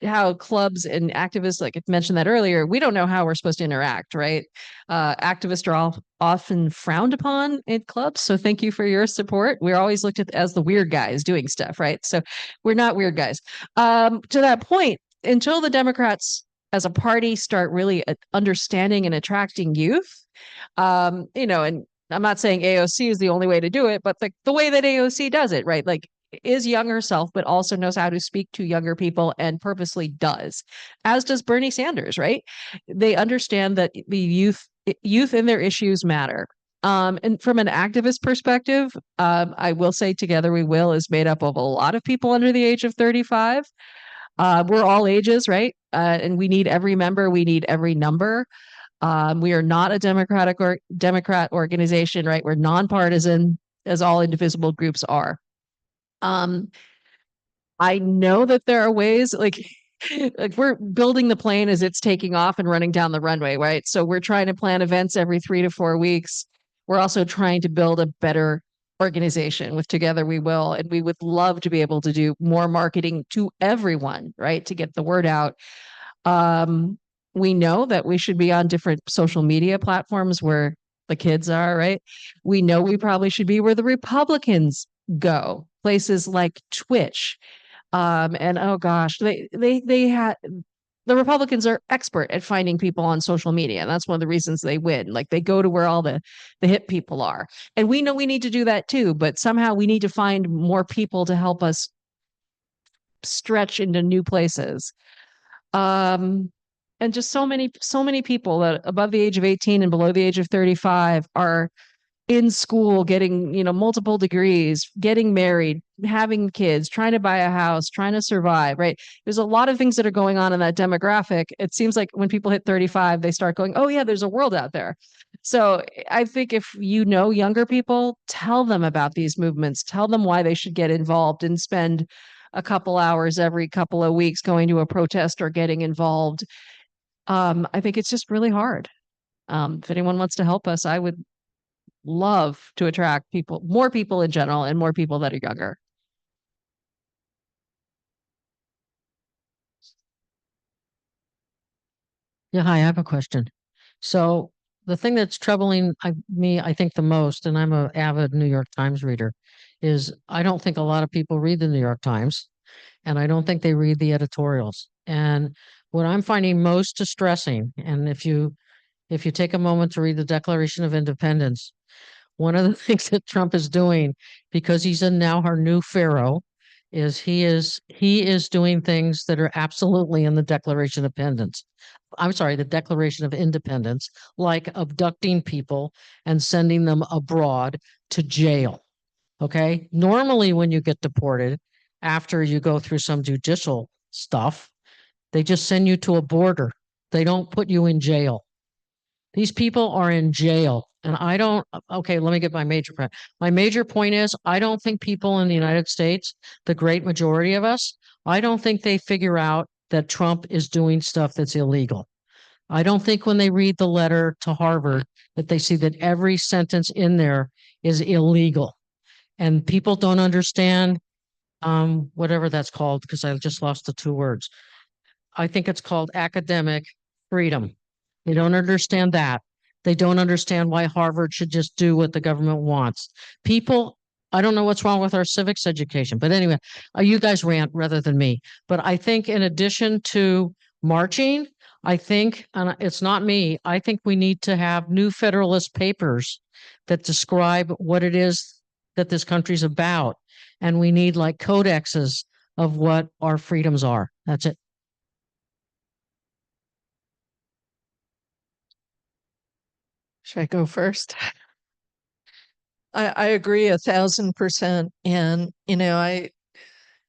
how clubs and activists, like I mentioned that earlier, we don't know how we're supposed to interact, right? Activists are often frowned upon in clubs. So thank you for your support. We're always looked at as the weird guys doing stuff, right? So we're not weird guys. To that point, until the Democrats as a party start really understanding and attracting youth, and I'm not saying AOC is the only way to do it, but the way that AOC does it, right? Like, is young herself, but also knows how to speak to younger people and purposely does, as does Bernie Sanders, right? They understand that the youth and their issues matter. And from an activist perspective, I will say Together We Will is made up of a lot of people under the age of 35. We're all ages, right? And we need every member. We need every number. We are not a Democrat organization, right? We're nonpartisan, as all indivisible groups are. I know that there are ways like we're building the plane as it's taking off and running down the runway, right? So we're trying to plan events every 3 to 4 weeks. We're also trying to build a better organization with Together We Will. And we would love to be able to do more marketing to everyone, right? To get the word out. We know that we should be on different social media platforms where the kids are, right? We know we probably should be where the Republicans go, places like Twitch. And oh gosh, they had the Republicans are expert at finding people on social media. And that's one of the reasons they win. Like they go to where all the hip people are. And we know we need to do that too, but somehow we need to find more people to help us stretch into new places. And just so many people that above the age of 18 and below the age of 35 are in school, getting, multiple degrees, getting married, having kids, trying to buy a house, trying to survive, right? There's a lot of things that are going on in that demographic. It seems like when people hit 35, they start going, oh yeah, there's a world out there. So I think if younger people, tell them about these movements, tell them why they should get involved and spend a couple hours every couple of weeks going to a protest or getting involved. I think it's just really hard. If anyone wants to help us, I would love to attract people, more people in general, and more people that are younger. Yeah, hi, I have a question. So the thing that's troubling me, I think the most, and I'm an avid New York Times reader, is I don't think a lot of people read the New York Times, and I don't think they read the editorials. And what I'm finding most distressing, and if you take a moment to read the Declaration of Independence, one of the things that Trump is doing, because he's now our new pharaoh, is he is doing things that are absolutely in the Declaration of Independence. I'm sorry, the Declaration of Independence, like abducting people and sending them abroad to jail. Okay. Normally, when you get deported, after you go through some judicial stuff, they just send you to a border. They don't put you in jail. These people are in jail. And okay, let me get my major point. My major point is I don't think people in the United States, the great majority of us, I don't think they figure out that Trump is doing stuff that's illegal. I don't think when they read the letter to Harvard that they see that every sentence in there is illegal. And people don't understand whatever that's called, because I just lost the two words. I think it's called academic freedom. They don't understand that. They don't understand why Harvard should just do what the government wants. People, I don't know what's wrong with our civics education, but anyway, you guys rant rather than me. But I think in addition to marching, I think, and it's not me, I think we need to have new Federalist Papers that describe what it is that this country's about. And we need like codexes of what our freedoms are. That's it. Should I go first? I agree 1,000%. And, I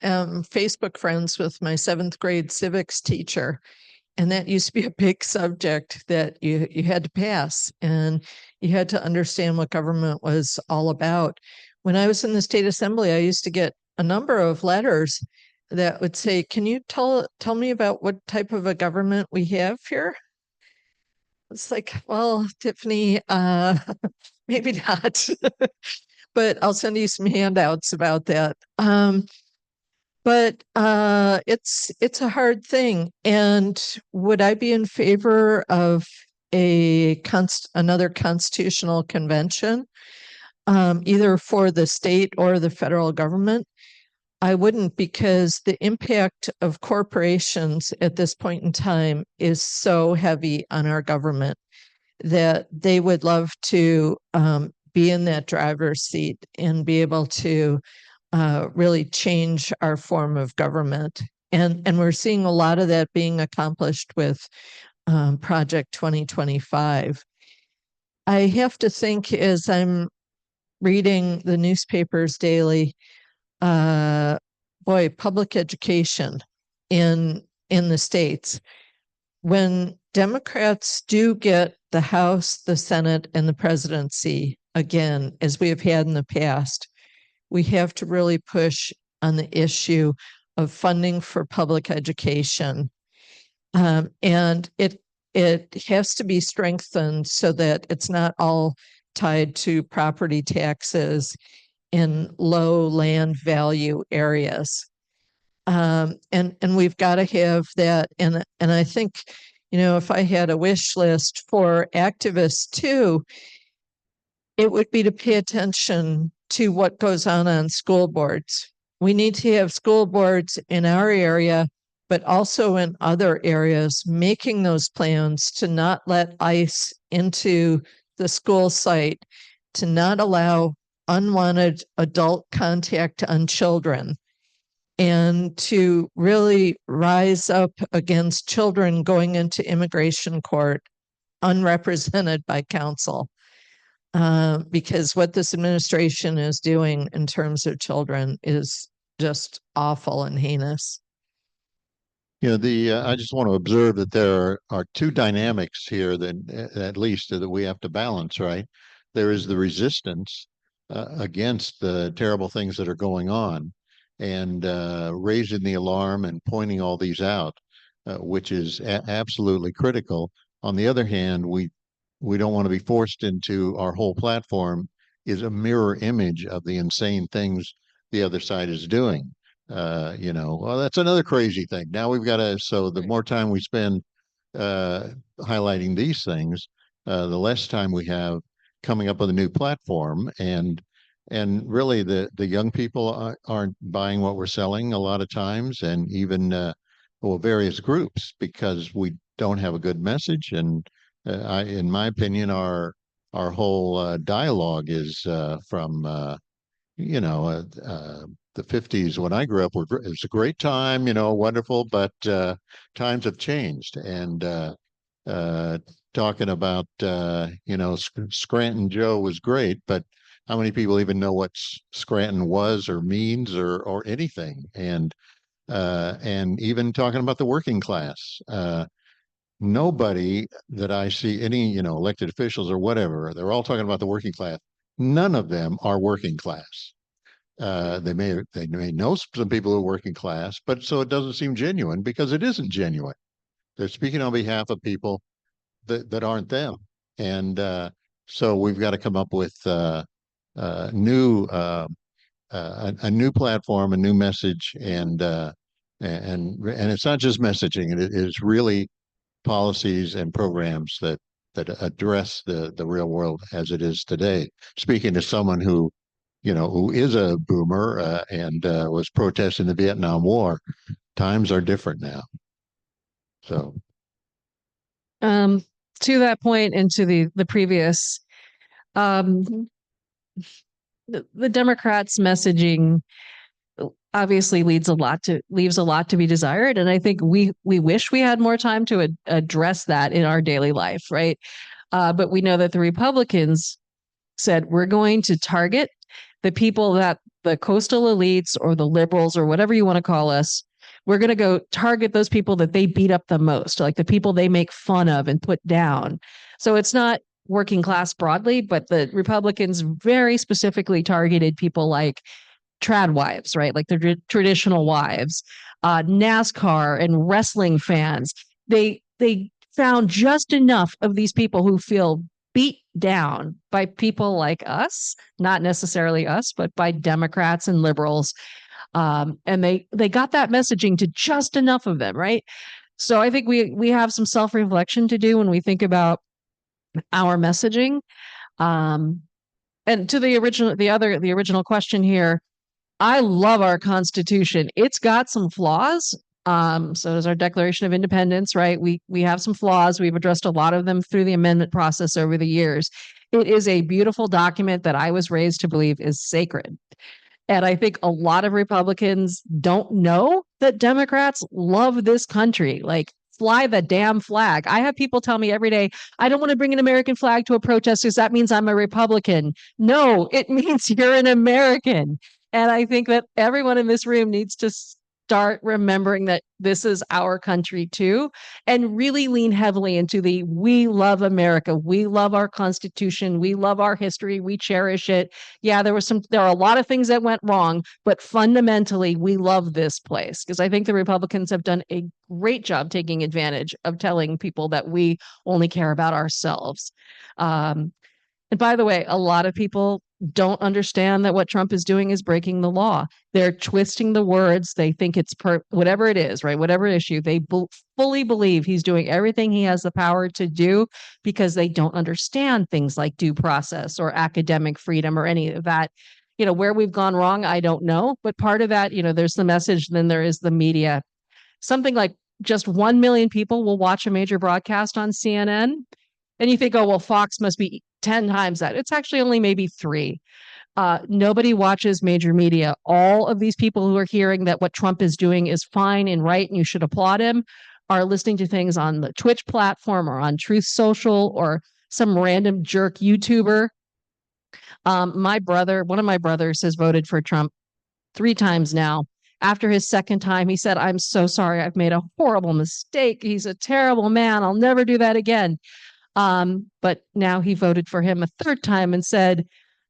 am Facebook friends with my 7th grade civics teacher. And that used to be a big subject that you had to pass, and you had to understand what government was all about. When I was in the state assembly, I used to get a number of letters that would say, can you tell me about what type of a government we have here? It's like, well, Tiffany, maybe not, but I'll send you some handouts about that. But it's a hard thing. And would I be in favor of another constitutional convention, either for the state or the federal government? I wouldn't, because the impact of corporations at this point in time is so heavy on our government that they would love to be in that driver's seat and be able to really change our form of government. And we're seeing a lot of that being accomplished with Project 2025. I have to think, as I'm reading the newspapers daily, public education in the states, when Democrats do get the House, the Senate, and the presidency again, as we have had in the past, we have to really push on the issue of funding for public education. And it has to be strengthened so that it's not all tied to property taxes in low land value areas. And we've got to have that. And I think, if I had a wish list for activists too, it would be to pay attention to what goes on school boards. We need to have school boards in our area, but also in other areas, making those plans to not let ICE into the school site, to not allow unwanted adult contact on children, and to really rise up against children going into immigration court unrepresented by counsel. because what this administration is doing in terms of children is just awful and heinous. I just want to observe that there are two dynamics here that at least that we have to balance, right? There is the resistance against the terrible things that are going on and raising the alarm and pointing all these out, which is absolutely critical. On the other hand, we don't want to be forced into our whole platform is a mirror image of the insane things the other side is doing. Well, that's another crazy thing. Now we've got to, so the more time we spend highlighting these things, the less time we have coming up with a new platform. And really the young people aren't buying what we're selling a lot of times, and even various groups, because we don't have a good message. And in my opinion, our whole dialogue is from the 50s when I grew up. It was a great time, wonderful, but times have changed. And talking about, Scranton Joe was great, but how many people even know what Scranton was or means or anything? And even talking about the working class, nobody that I see, any, elected officials or whatever, they're all talking about the working class. None of them are working class. They may know some people who are working class, but so it doesn't seem genuine because it isn't genuine. They're speaking on behalf of people that aren't them. And so we've got to come up with a new platform, a new message, and it's not just messaging. It is really policies and programs that address the real world as it is today. Speaking to someone who is a boomer and was protesting the Vietnam War, times are different now. So, to that point, and to the previous, the Democrats' messaging obviously leaves a lot to be desired, and I think we wish we had more time to address that in our daily life, right? But we know that the Republicans said we're going to target the people that the coastal elites or the liberals or whatever you want to call us, we're going to go target those people that they beat up the most, like the people they make fun of and put down. So it's not working class broadly, but the Republicans very specifically targeted people like trad wives, right? Like the traditional wives, NASCAR and wrestling fans. They found just enough of these people who feel beat down by people like us, not necessarily us, but by Democrats and liberals. And they got that messaging to just enough of them, right? So I think we have some self-reflection to do when we think about our messaging. And to the original question here, I love our Constitution. It's got some flaws. So does our Declaration of Independence, right? We have some flaws. We've addressed a lot of them through the amendment process over the years. It is a beautiful document that I was raised to believe is sacred. And I think a lot of Republicans don't know that Democrats love this country. Like, fly the damn flag. I have people tell me every day, I don't want to bring an American flag to a protest because that means I'm a Republican. No, it means you're an American. And I think that everyone in this room needs to start remembering that this is our country too, and really lean heavily into we love America. We love our Constitution. We love our history. We cherish it. Yeah, there are a lot of things that went wrong, but fundamentally we love this place, because I think the Republicans have done a great job taking advantage of telling people that we only care about ourselves. And by the way, a lot of people don't understand that what Trump is doing is breaking the law. They're twisting the words. They think it's whatever it is, right? Whatever issue, they fully believe he's doing everything he has the power to do, because they don't understand things like due process or academic freedom or any of that. Where we've gone wrong, I don't know. But part of that, there's the message, then there is the media. Something like just 1 million people will watch a major broadcast on CNN. And you think, oh, well, Fox must be 10 times that. It's actually only maybe 3. Nobody watches major media. All of these people who are hearing that what Trump is doing is fine and right and you should applaud him are listening to things on the Twitch platform or on Truth Social or some random jerk YouTuber. One of my brothers has voted for Trump 3 times now. After his second time, he said, "I'm so sorry. I've made a horrible mistake. He's a terrible man. I'll never do that again." But now he voted for him a third time and said,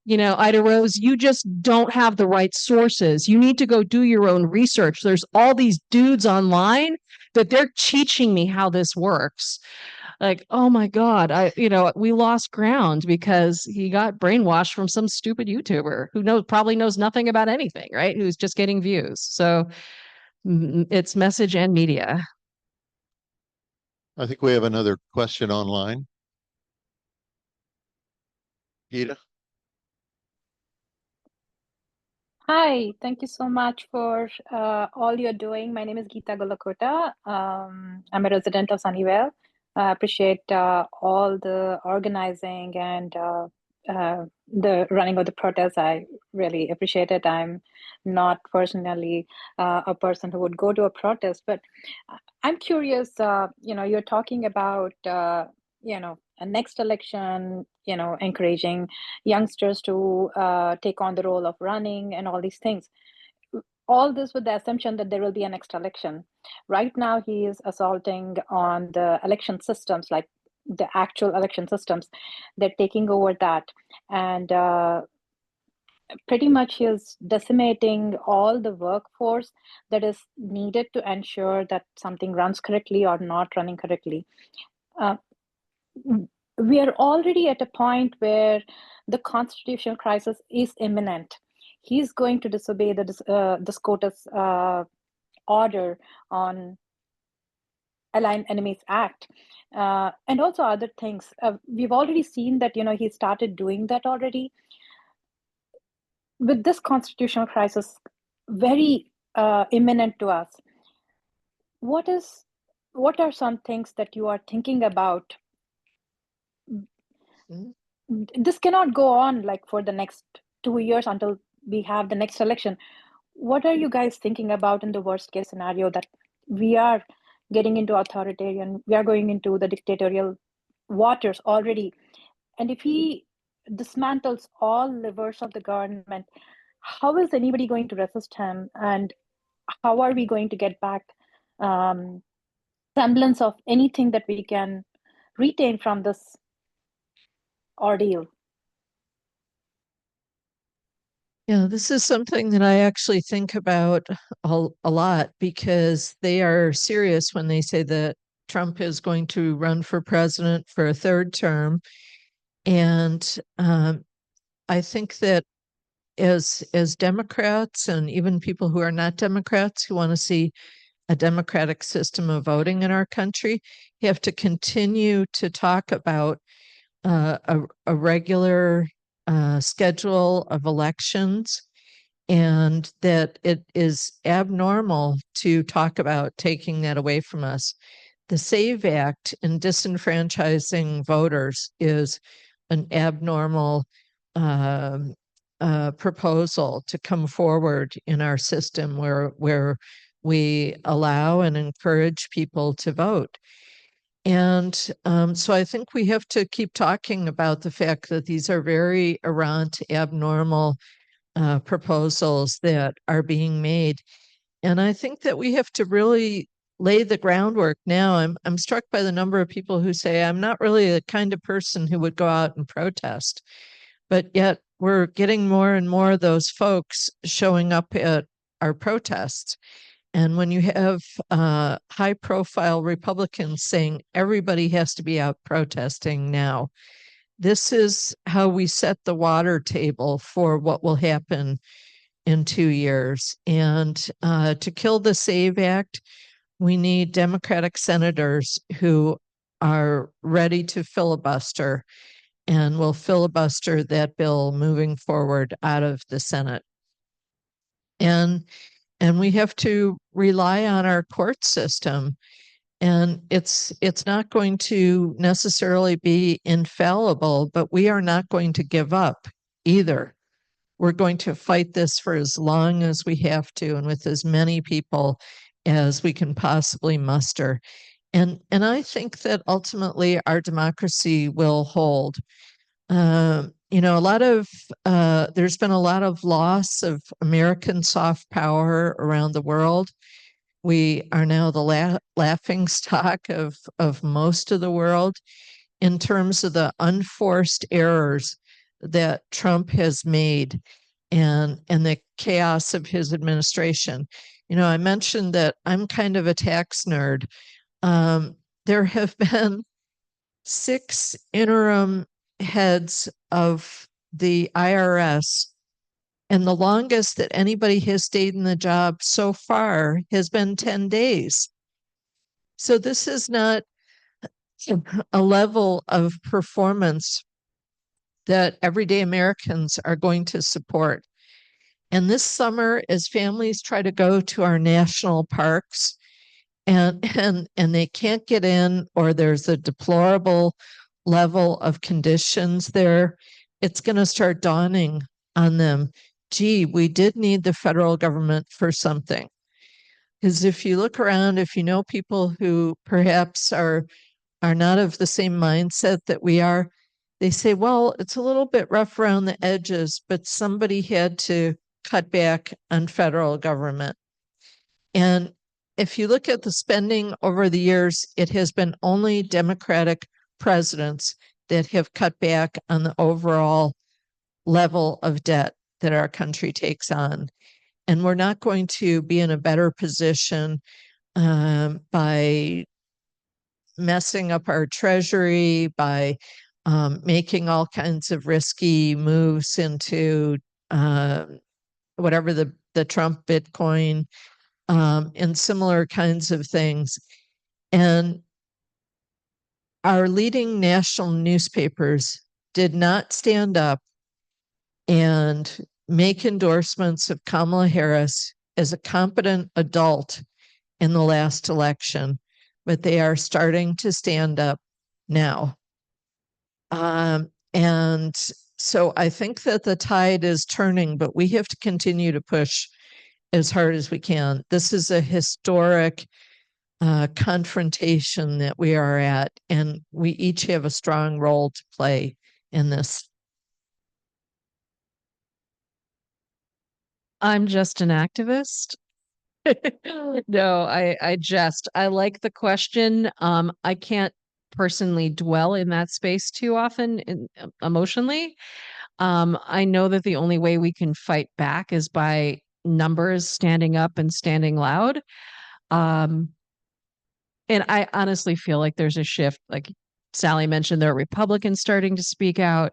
IdaRose, you just don't have the right sources. You need to go do your own research. There's all these dudes online that they're teaching me how this works. Like, oh my God, we lost ground because he got brainwashed from some stupid YouTuber who probably knows nothing about anything, right? Who's just getting views. So it's message and media. I think we have another question online. Gita? Hi, thank you so much for all you're doing. My name is Geeta Golakota. I'm a resident of Sunnyvale. I appreciate all the organizing and the running of the protests. I really appreciate it. I'm not personally a person who would go to a protest, but I'm curious, you're talking about, a next election, encouraging youngsters to take on the role of running and all these things. All this with the assumption that there will be a next election. Right now, he is assaulting on the election systems, like the actual election systems. They're taking over that. And pretty much he is decimating all the workforce that is needed to ensure that something runs correctly or not running correctly. We are already at a point where the constitutional crisis is imminent. He's going to disobey the SCOTUS order on Allied Enemies Act, and also other things. We've already seen that he started doing that already. With this constitutional crisis very imminent to us, what are some things that you are thinking about? This cannot go on like for the next 2 years until we have the next election. What are you guys thinking about in the worst case scenario that we are getting into authoritarian, we are going into the dictatorial waters already? And if he dismantles all levers of the government, how is anybody going to resist him? And how are we going to get back semblance of anything that we can retain from this ordeal? Yeah, this is something that I actually think about a lot because they are serious when they say that Trump is going to run for president for a third term. And I think that as Democrats and even people who are not Democrats who want to see a democratic system of voting in our country, you have to continue to talk about a regular schedule of elections, and that it is abnormal to talk about taking that away from us. The SAVE Act in disenfranchising voters is an abnormal proposal to come forward in our system where we allow and encourage people to vote. And so I think we have to keep talking about the fact that these are very errant, abnormal proposals that are being made. And I think that we have to really lay the groundwork now. I'm struck by the number of people who say, I'm not really the kind of person who would go out and protest. But yet we're getting more and more of those folks showing up at our protests. And when you have high profile Republicans saying everybody has to be out protesting now, this is how we set the water table for what will happen in 2 years. And to kill the SAVE Act, we need Democratic senators who are ready to filibuster and will filibuster that bill moving forward out of the Senate. And we have to rely on our court system. And it's not going to necessarily be infallible, but we are not going to give up either. We're going to fight this for as long as we have to and with as many people as we can possibly muster. And I think that ultimately our democracy will hold. a lot of there's been a lot of loss of American soft power around the world. We are now the laughing stock of most of the world in terms of the unforced errors that Trump has made and the chaos of his administration. I mentioned that I'm kind of a tax nerd. There have been 6 interim heads of the IRS, and the longest that anybody has stayed in the job so far has been 10 days. So this is not a level of performance that everyday Americans are going to support. And this summer, as families try to go to our national parks and they can't get in, or there's a deplorable level of conditions there, it's going to start dawning on them, gee, we did need the federal government for something. Because if you look around, if you know people who perhaps are not of the same mindset that we are, they say, well, it's a little bit rough around the edges, but somebody had to cut back on federal government. And if you look at the spending over the years, it has been only Democratic presidents that have cut back on the overall level of debt that our country takes on. And we're not going to be in a better position by messing up our treasury, by making all kinds of risky moves into whatever the Trump Bitcoin and similar kinds of things. And our leading national newspapers did not stand up and make endorsements of Kamala Harris as a competent adult in the last election, but they are starting to stand up now. And so I think that the tide is turning, but we have to continue to push as hard as we can. This is a historic confrontation that we are at, and we each have a strong role to play in this. I'm just an activist. No, I like the question. I can't personally dwell in that space too often emotionally. I know that the only way we can fight back is by numbers standing up and standing loud. And I honestly feel like there's a shift. Like Sally mentioned, there are Republicans starting to speak out.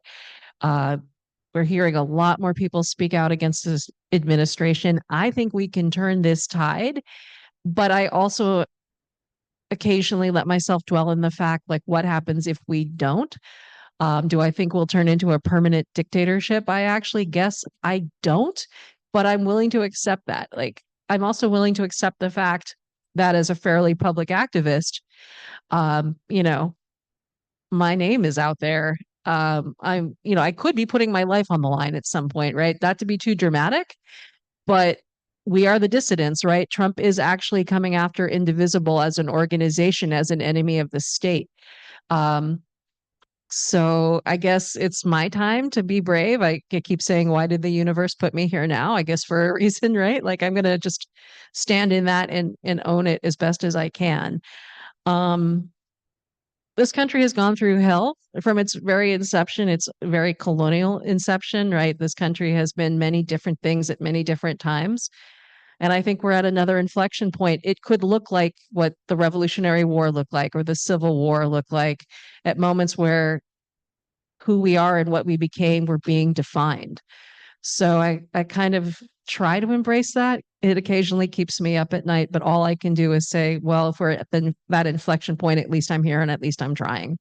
We're hearing a lot more people speak out against this administration. I think we can turn this tide, but I also occasionally let myself dwell in the fact, like, what happens if we don't? Do I think we'll turn into a permanent dictatorship? I actually guess I don't, but I'm willing to accept that. Like, I'm also willing to accept the fact that as a fairly public activist, my name is out there. I could be putting my life on the line at some point, right? Not to be too dramatic, but we are the dissidents, right? Trump is actually coming after Indivisible as an organization, as an enemy of the state. So I guess it's my time to be brave. I keep saying, why did the universe put me here now? I guess for a reason, right? Like, I'm going to just stand in that and own it as best as I can. This country has gone through hell from its very inception. It's very colonial inception, right? This country has been many different things at many different times. And I think we're at another inflection point. It could look like what the Revolutionary War looked like, or the Civil War looked like, at moments where who we are and what we became were being defined. So I kind of try to embrace that. It occasionally keeps me up at night, but all I can do is say, well, if we're at that inflection point, at least I'm here and at least I'm trying.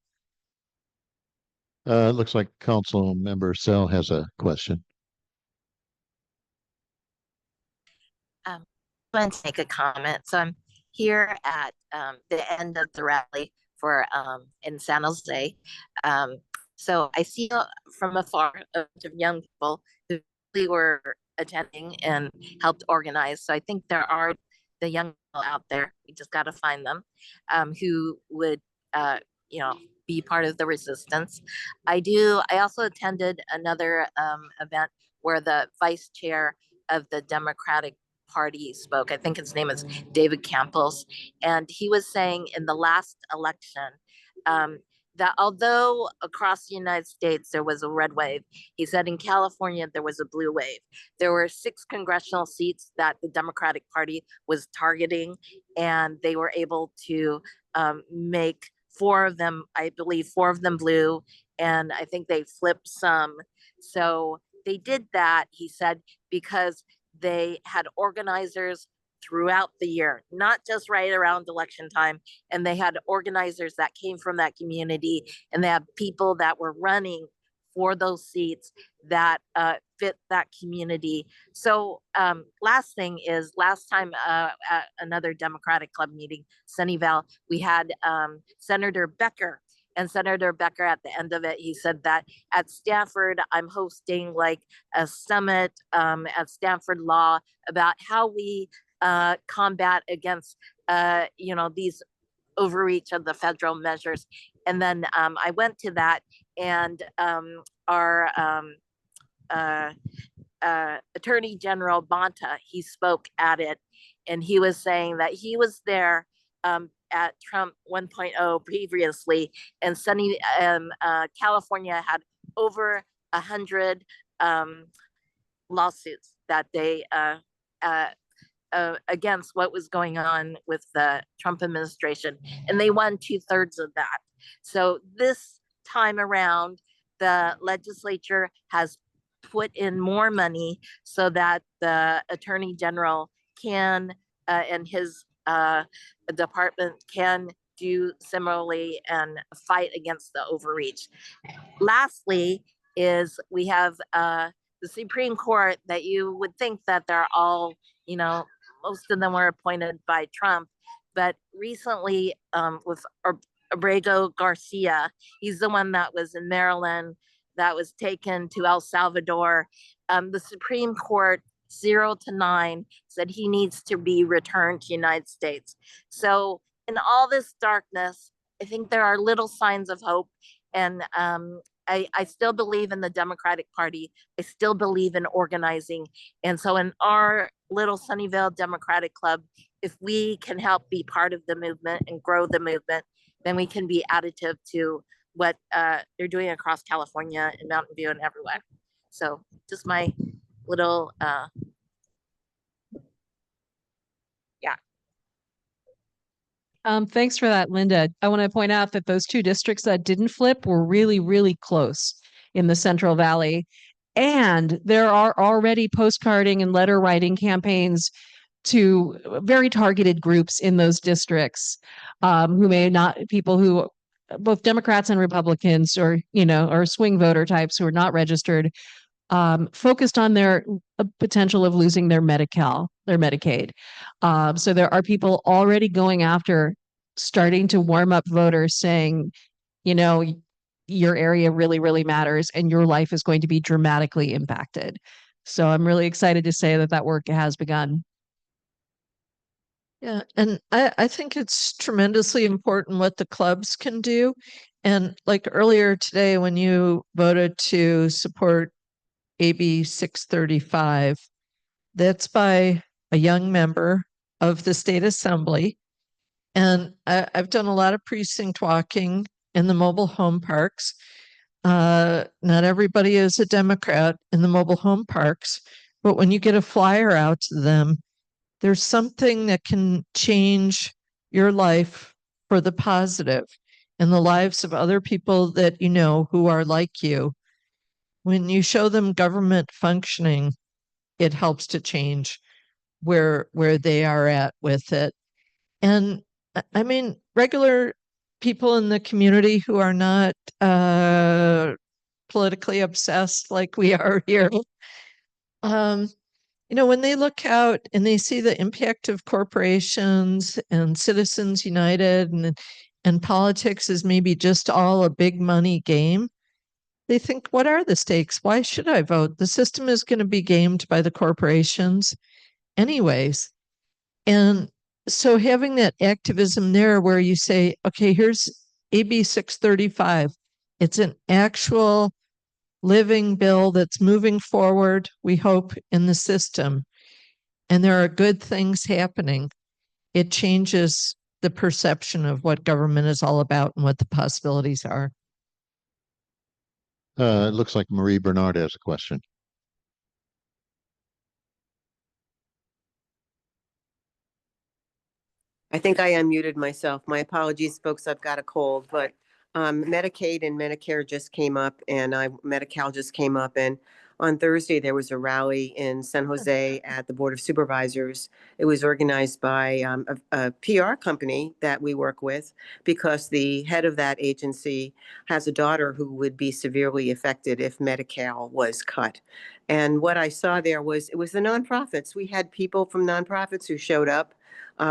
It looks like Council Member Sell has a question. I want to make a comment. So I'm here at the end of the rally for in San Jose. So I see from afar a bunch of young people who really were attending and helped organize. So I think there are the young people out there, we just got to find them, who would, be part of the resistance. I also attended another event where the vice chair of the Democratic Party spoke. I think his name is David Campos. And he was saying in the last election, that although across the United States there was a red wave, he said in California there was a blue wave. There were 6 congressional seats that the Democratic Party was targeting, and they were able to make 4 of them, I believe 4 of them blue, and I think they flipped some. So they did that, he said, because they had organizers throughout the year, not just right around election time. And they had organizers that came from that community, and they had people that were running for those seats that fit that community. So last thing is, last time at another Democratic Club meeting, Sunnyvale, we had Senator Becker. And Senator Becker, at the end of it, he said that at Stanford, I'm hosting like a summit at Stanford Law about how we combat against, these overreach of the federal measures. And then I went to that, and our Attorney General Bonta, he spoke at it, and he was saying that he was there at Trump 1.0 previously, and California had over 100 lawsuits that they against what was going on with the Trump administration, and they won 2/3 of that. So this time around, the legislature has put in more money so that the Attorney General can and his department can do similarly and fight against the overreach. Lastly, is we have the Supreme Court, that you would think that they're all, most of them were appointed by Trump, but recently with Abrego Garcia, he's the one that was in Maryland, that was taken to El Salvador. The Supreme Court 0-9 said he needs to be returned to the United States. So in all this darkness, I think there are little signs of hope. And I still believe in the Democratic Party. I still believe in organizing. And so in our little Sunnyvale Democratic Club, if we can help be part of the movement and grow the movement, then we can be additive to what they're doing across California and Mountain View and everywhere. So just my little, Thanks for that, Linda. I want to point out that those 2 districts that didn't flip were really, really close in the Central Valley. And there are already postcarding and letter writing campaigns to very targeted groups in those districts, who may not, people who, both Democrats and Republicans, or swing voter types who are not registered, focused on their potential of losing their Medicaid. So there are people already going after, starting to warm up voters, saying, your area really, really matters, and your life is going to be dramatically impacted. So I'm really excited to say that work has begun. Yeah, and I think it's tremendously important what the clubs can do. And like earlier today, when you voted to support AB 635, that's by a young member of the state assembly. And I've done a lot of precinct walking in the mobile home parks. Not everybody is a Democrat in the mobile home parks, but when you get a flyer out to them, there's something that can change your life for the positive and the lives of other people that who are like you. When you show them government functioning, it helps to change where they are at with it. And I mean, regular people in the community who are not politically obsessed like we are here, when they look out and they see the impact of corporations and Citizens United and politics is maybe just all a big money game, they think, what are the stakes? Why should I vote? The system is going to be gamed by the corporations anyways. And so having that activism there where you say, okay, here's AB 635. It's an actual living bill that's moving forward, we hope, in the system. And there are good things happening. It changes the perception of what government is all about and what the possibilities are. It looks like Marie Bernard has a question. I think I unmuted myself. My apologies, folks. I've got a cold, but Medicaid and Medicare just came up, and Medi-Cal just came up. And on Thursday, there was a rally in San Jose at the Board of Supervisors. It was organized by a PR company that we work with, because the head of that agency has a daughter who would be severely affected if Medi-Cal was cut. And what I saw there was, it was the nonprofits. We had people from nonprofits who showed up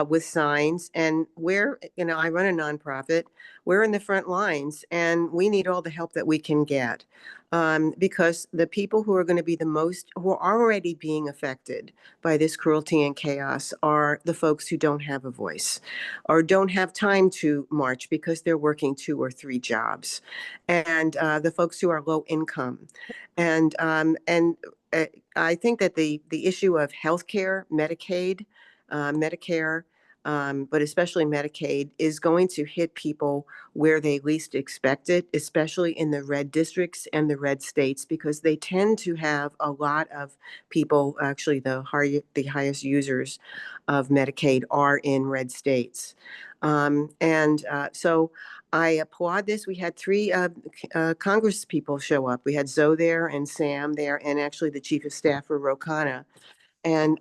with signs, and we're, I run a nonprofit. We're in the front lines, and we need all the help that we can get, because the people who are going to be the most, who are already being affected by this cruelty and chaos, are the folks who don't have a voice or don't have time to march because they're working 2 or 3 jobs, and the folks who are low income. And I think that the issue of healthcare, Medicaid, Medicare, but especially Medicaid, is going to hit people where they least expect it, especially in the red districts and the red states, because they tend to have a lot of people. Actually, the highest users of Medicaid are in red states. So I applaud this. We had 3 Congress people show up. We had Zoe there and Sam there, and actually the chief of staff for Ro Khanna. And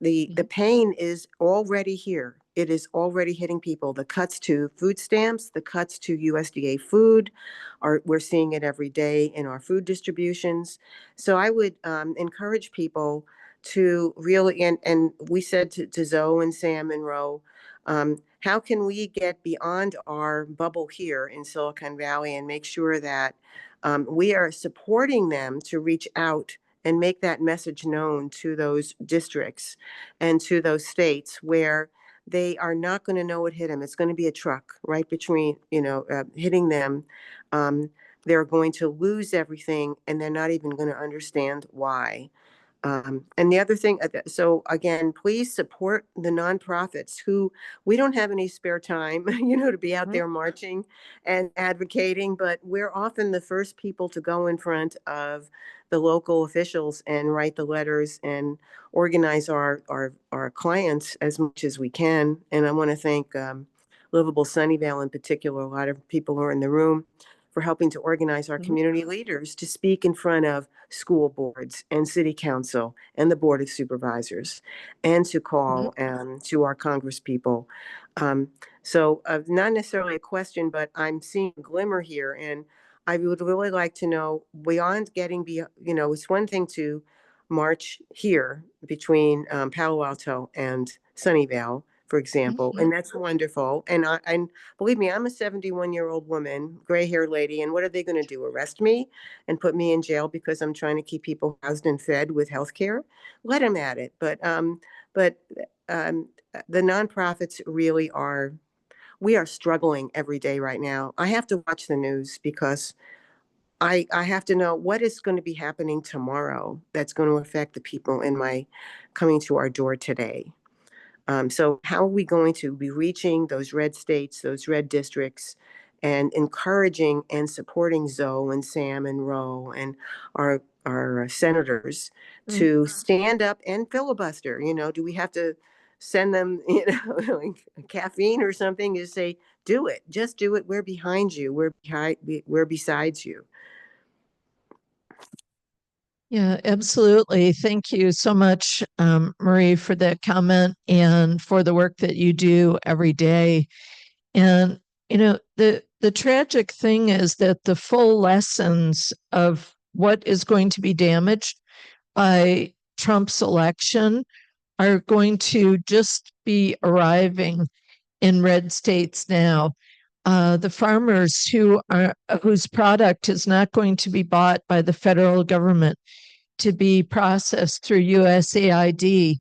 the pain is already here. It is already hitting people. The cuts to food stamps, the cuts to USDA food, we're seeing it every day in our food distributions. So I would encourage people to really, and we said to Zoe and Sam and Ro, how can we get beyond our bubble here in Silicon Valley and make sure that we are supporting them to reach out and make that message known to those districts and to those states where they are not going to know what hit them. It's going to be a truck right between, hitting them. They're going to lose everything, and they're not even going to understand why. And the other thing, so again, please support the nonprofits who, we don't have any spare time, to be out there marching and advocating, but we're often the first people to go in front of the local officials and write the letters and organize our clients as much as we can. And I want to thank Livable Sunnyvale in particular, a lot of people who are in the room, for helping to organize our community leaders to speak in front of school boards and city council and the board of supervisors, and to call to our Congress people. So not necessarily a question, but I'm seeing a glimmer here, and I would really like to know, beyond getting, it's one thing to march here between Palo Alto and Sunnyvale, for example, and that's wonderful. And believe me, I'm a 71-year-old woman, gray-haired lady, and what are they going to do? Arrest me and put me in jail because I'm trying to keep people housed and fed with health care? Let them at it. But the nonprofits really are. We are struggling every day right now. I have to watch the news because I have to know what is going to be happening tomorrow that's going to affect the people in my coming to our door today. So how are we going to be reaching those red states, those red districts, and encouraging and supporting Zoe and Sam and Ro and our senators to stand up and filibuster? Do we have to send them, like caffeine or something to say, do it, just do it. We're behind you. We're besides you. Yeah, absolutely. Thank you so much, Marie, for that comment and for the work that you do every day. And, the tragic thing is that the full lessons of what is going to be damaged by Trump's election are going to just be arriving in red states now. The farmers whose product is not going to be bought by the federal government to be processed through USAID,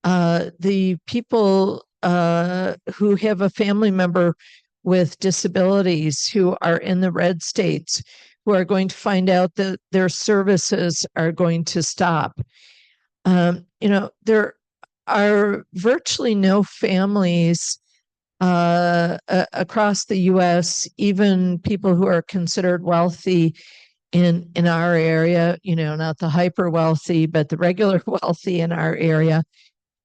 the people who have a family member with disabilities who are in the red states, who are going to find out that their services are going to stop. There are virtually no families across the U.S., even people who are considered wealthy in our area, not the hyper wealthy, but the regular wealthy in our area,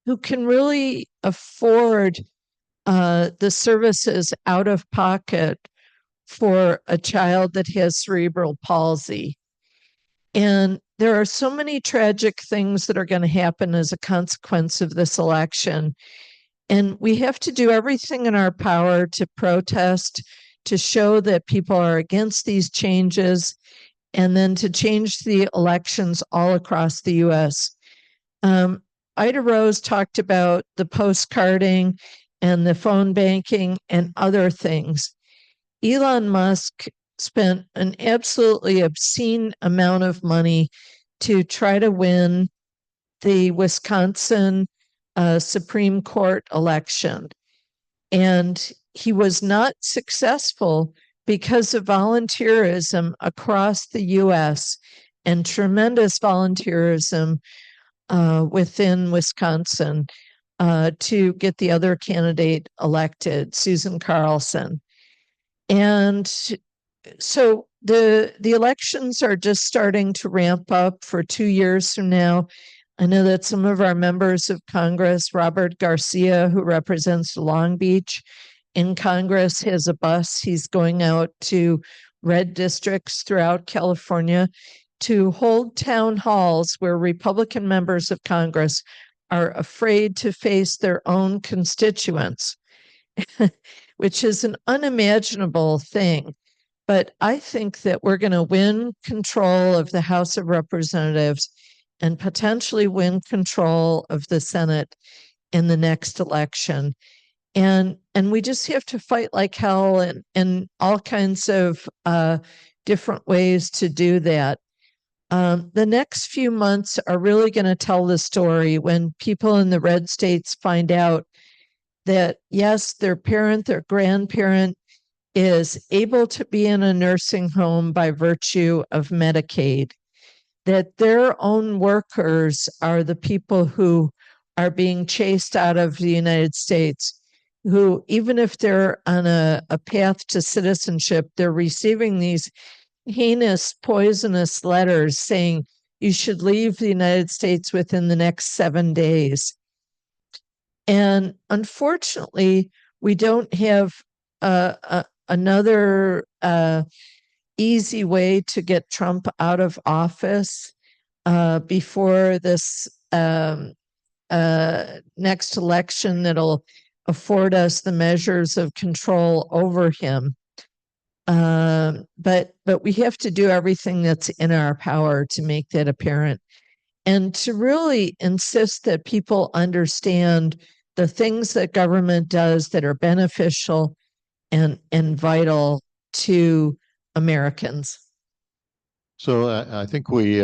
who can really afford the services out of pocket for a child that has cerebral palsy. And there are so many tragic things that are going to happen as a consequence of this election. And we have to do everything in our power to protest, to show that people are against these changes, and then to change the elections all across the US. IdaRose talked about the postcarding and the phone banking and other things. Elon Musk spent an absolutely obscene amount of money to try to win the Wisconsin Supreme Court election. And he was not successful because of volunteerism across the US and tremendous volunteerism within Wisconsin to get the other candidate elected, Susan Carlson. And so the elections are just starting to ramp up for 2 years from now. I know that some of our members of Congress, Robert Garcia, who represents Long Beach in Congress, has a bus. He's going out to red districts throughout California to hold town halls where Republican members of Congress are afraid to face their own constituents, which is an unimaginable thing. But I think that we're going to win control of the House of Representatives and potentially win control of the Senate in the next election. And we just have to fight like hell and all kinds of different ways to do that. The next few months are really going to tell the story when people in the red states find out that, yes, their parent, their grandparent is able to be in a nursing home by virtue of Medicaid, that their own workers are the people who are being chased out of the United States, who, even if they're on a path to citizenship, they're receiving these heinous, poisonous letters saying you should leave the United States within the next 7 days. And unfortunately, we don't have another easy way to get Trump out of office before this next election that'll afford us the measures of control over him. But we have to do everything that's in our power to make that apparent, and to really insist that people understand the things that government does that are beneficial and vital to Americans. So I think we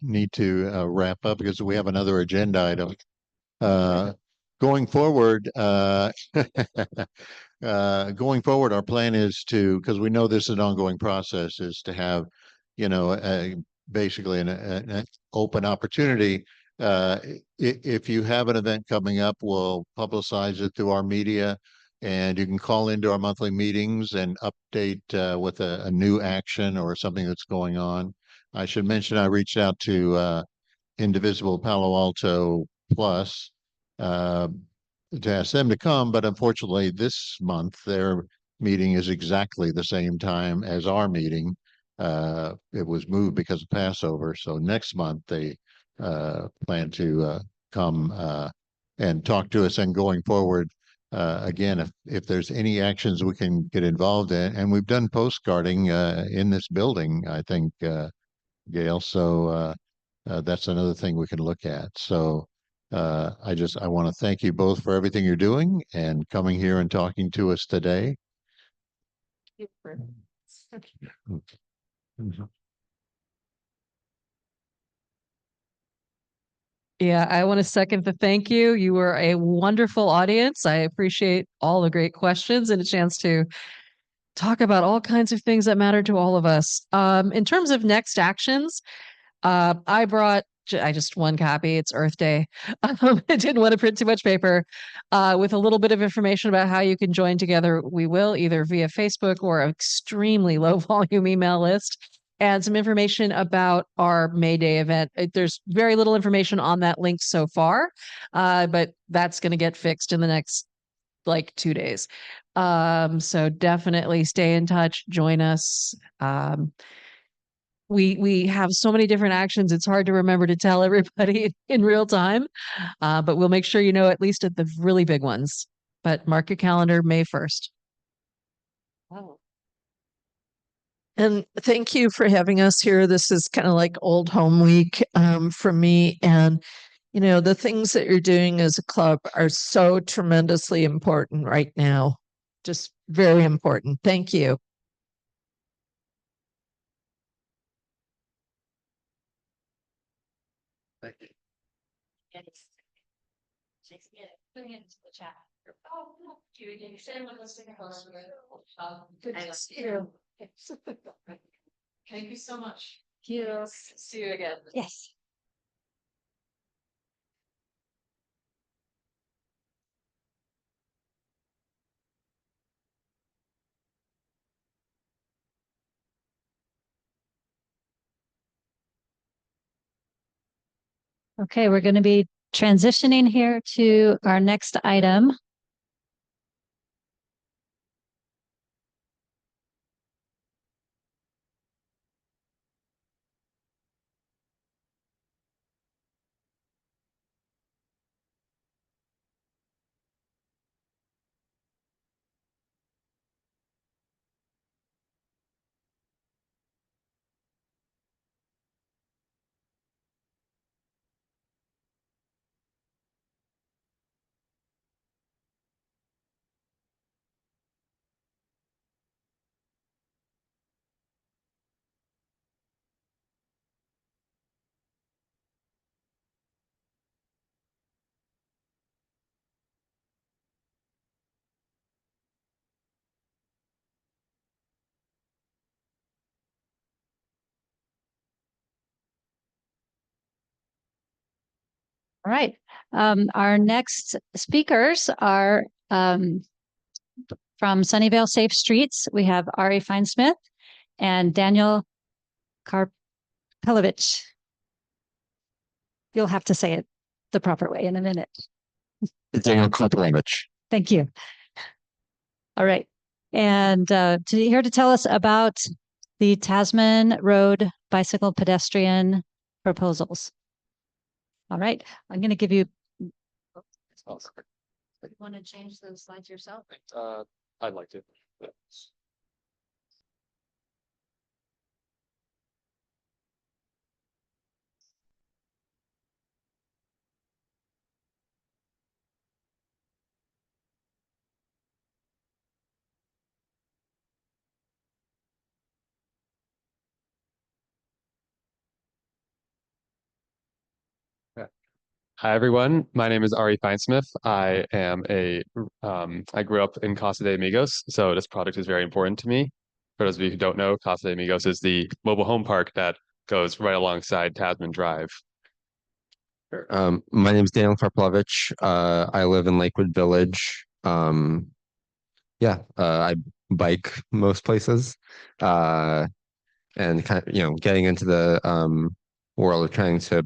need to wrap up because we have another agenda item. Going forward, going forward, our plan is to, because we know this is an ongoing process, is to have, basically an open opportunity. If you have an event coming up, we'll publicize it through our media, and you can call into our monthly meetings and update with a new action or something that's going on. I should mention I reached out to Indivisible Palo Alto Plus to ask them to come, but unfortunately this month their meeting is exactly the same time as our meeting. It was moved because of Passover, so next month they plan to come and talk to us. And going forward, again, if there's any actions we can get involved in, and we've done postcarding in this building, I think, Gail, so that's another thing we can look at. So I want to thank you both for everything you're doing and coming here and talking to us today. Yeah, I want to second the thank you. You were a wonderful audience. I appreciate all the great questions and a chance to talk about all kinds of things that matter to all of us. In terms of next actions, I brought I just one copy. It's Earth Day. I didn't want to print too much paper. With a little bit of information about how you can join together, we will either via Facebook or an extremely low volume email list, and some information about our May Day event. There's very little information on that link so far, but that's going to get fixed in the next like 2 days. So definitely stay in touch, join us. We have so many different actions. It's hard to remember to tell everybody in real time, but we'll make sure you know at least at the really big ones. But mark your calendar, May 1st. Oh. And thank you for having us here. This is kind of like old home week for me. And, you know, the things that you're doing as a club are so tremendously important right now. Just very important. Thank you. Thank you. Putting it into the chat. Oh, you said with us Good to see you. Thank you so much. Yes. See you again. Yes. Okay, we're going to be transitioning here to our next item. All right. Our next speakers are from Sunnyvale Safe Streets. We have Ari Feinsmith and Daniel Karpelovich. You'll have to say it the proper way in a minute. Daniel Karpelovich. Thank you. All right. And here to tell us about the Tasman Road bicycle pedestrian proposals. All right. I'm going to give you. You want to change those slides yourself? I'd like to. Hi, everyone. My name is Ari Feinsmith. I grew up in Casa de Amigos, so this project is very important to me. For those of you who don't know, Casa de Amigos is the mobile home park that goes right alongside Tasman Drive. My name is Daniel Karpelovich. I live in Lakewood Village. I bike most places. And kind of, getting into the world of trying to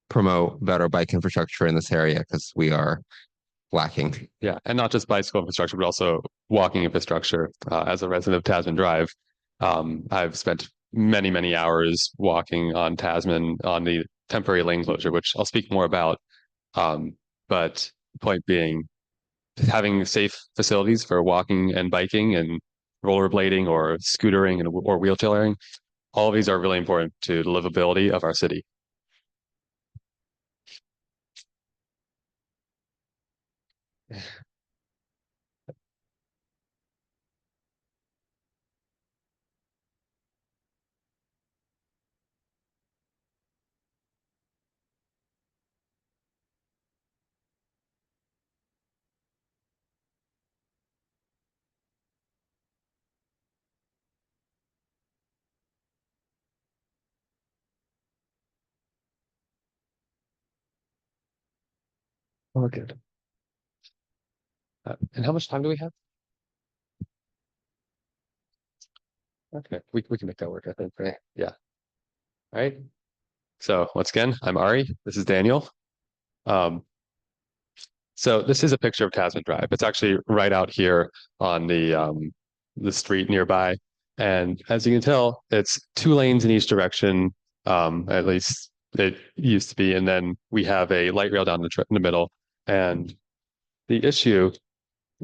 promote better bike infrastructure in this area because we are lacking. Yeah, and not just bicycle infrastructure, but also walking infrastructure. As a resident of Tasman Drive, I've spent many, many hours walking on Tasman on the temporary lane closure, which I'll speak more about. But point being, having safe facilities for walking and biking and rollerblading or scootering or wheelchairing, all of these are really important to the livability of our city. We're good. And how much time do we have? Okay, we can make that work, I think, right? Yeah. All right. So once again, I'm Ari. This is Daniel. So this is a picture of Tasman Drive. It's actually right out here on the street nearby. And as you can tell, it's 2 lanes in each direction. At least it used to be. And then we have a light rail down in the middle. And the issue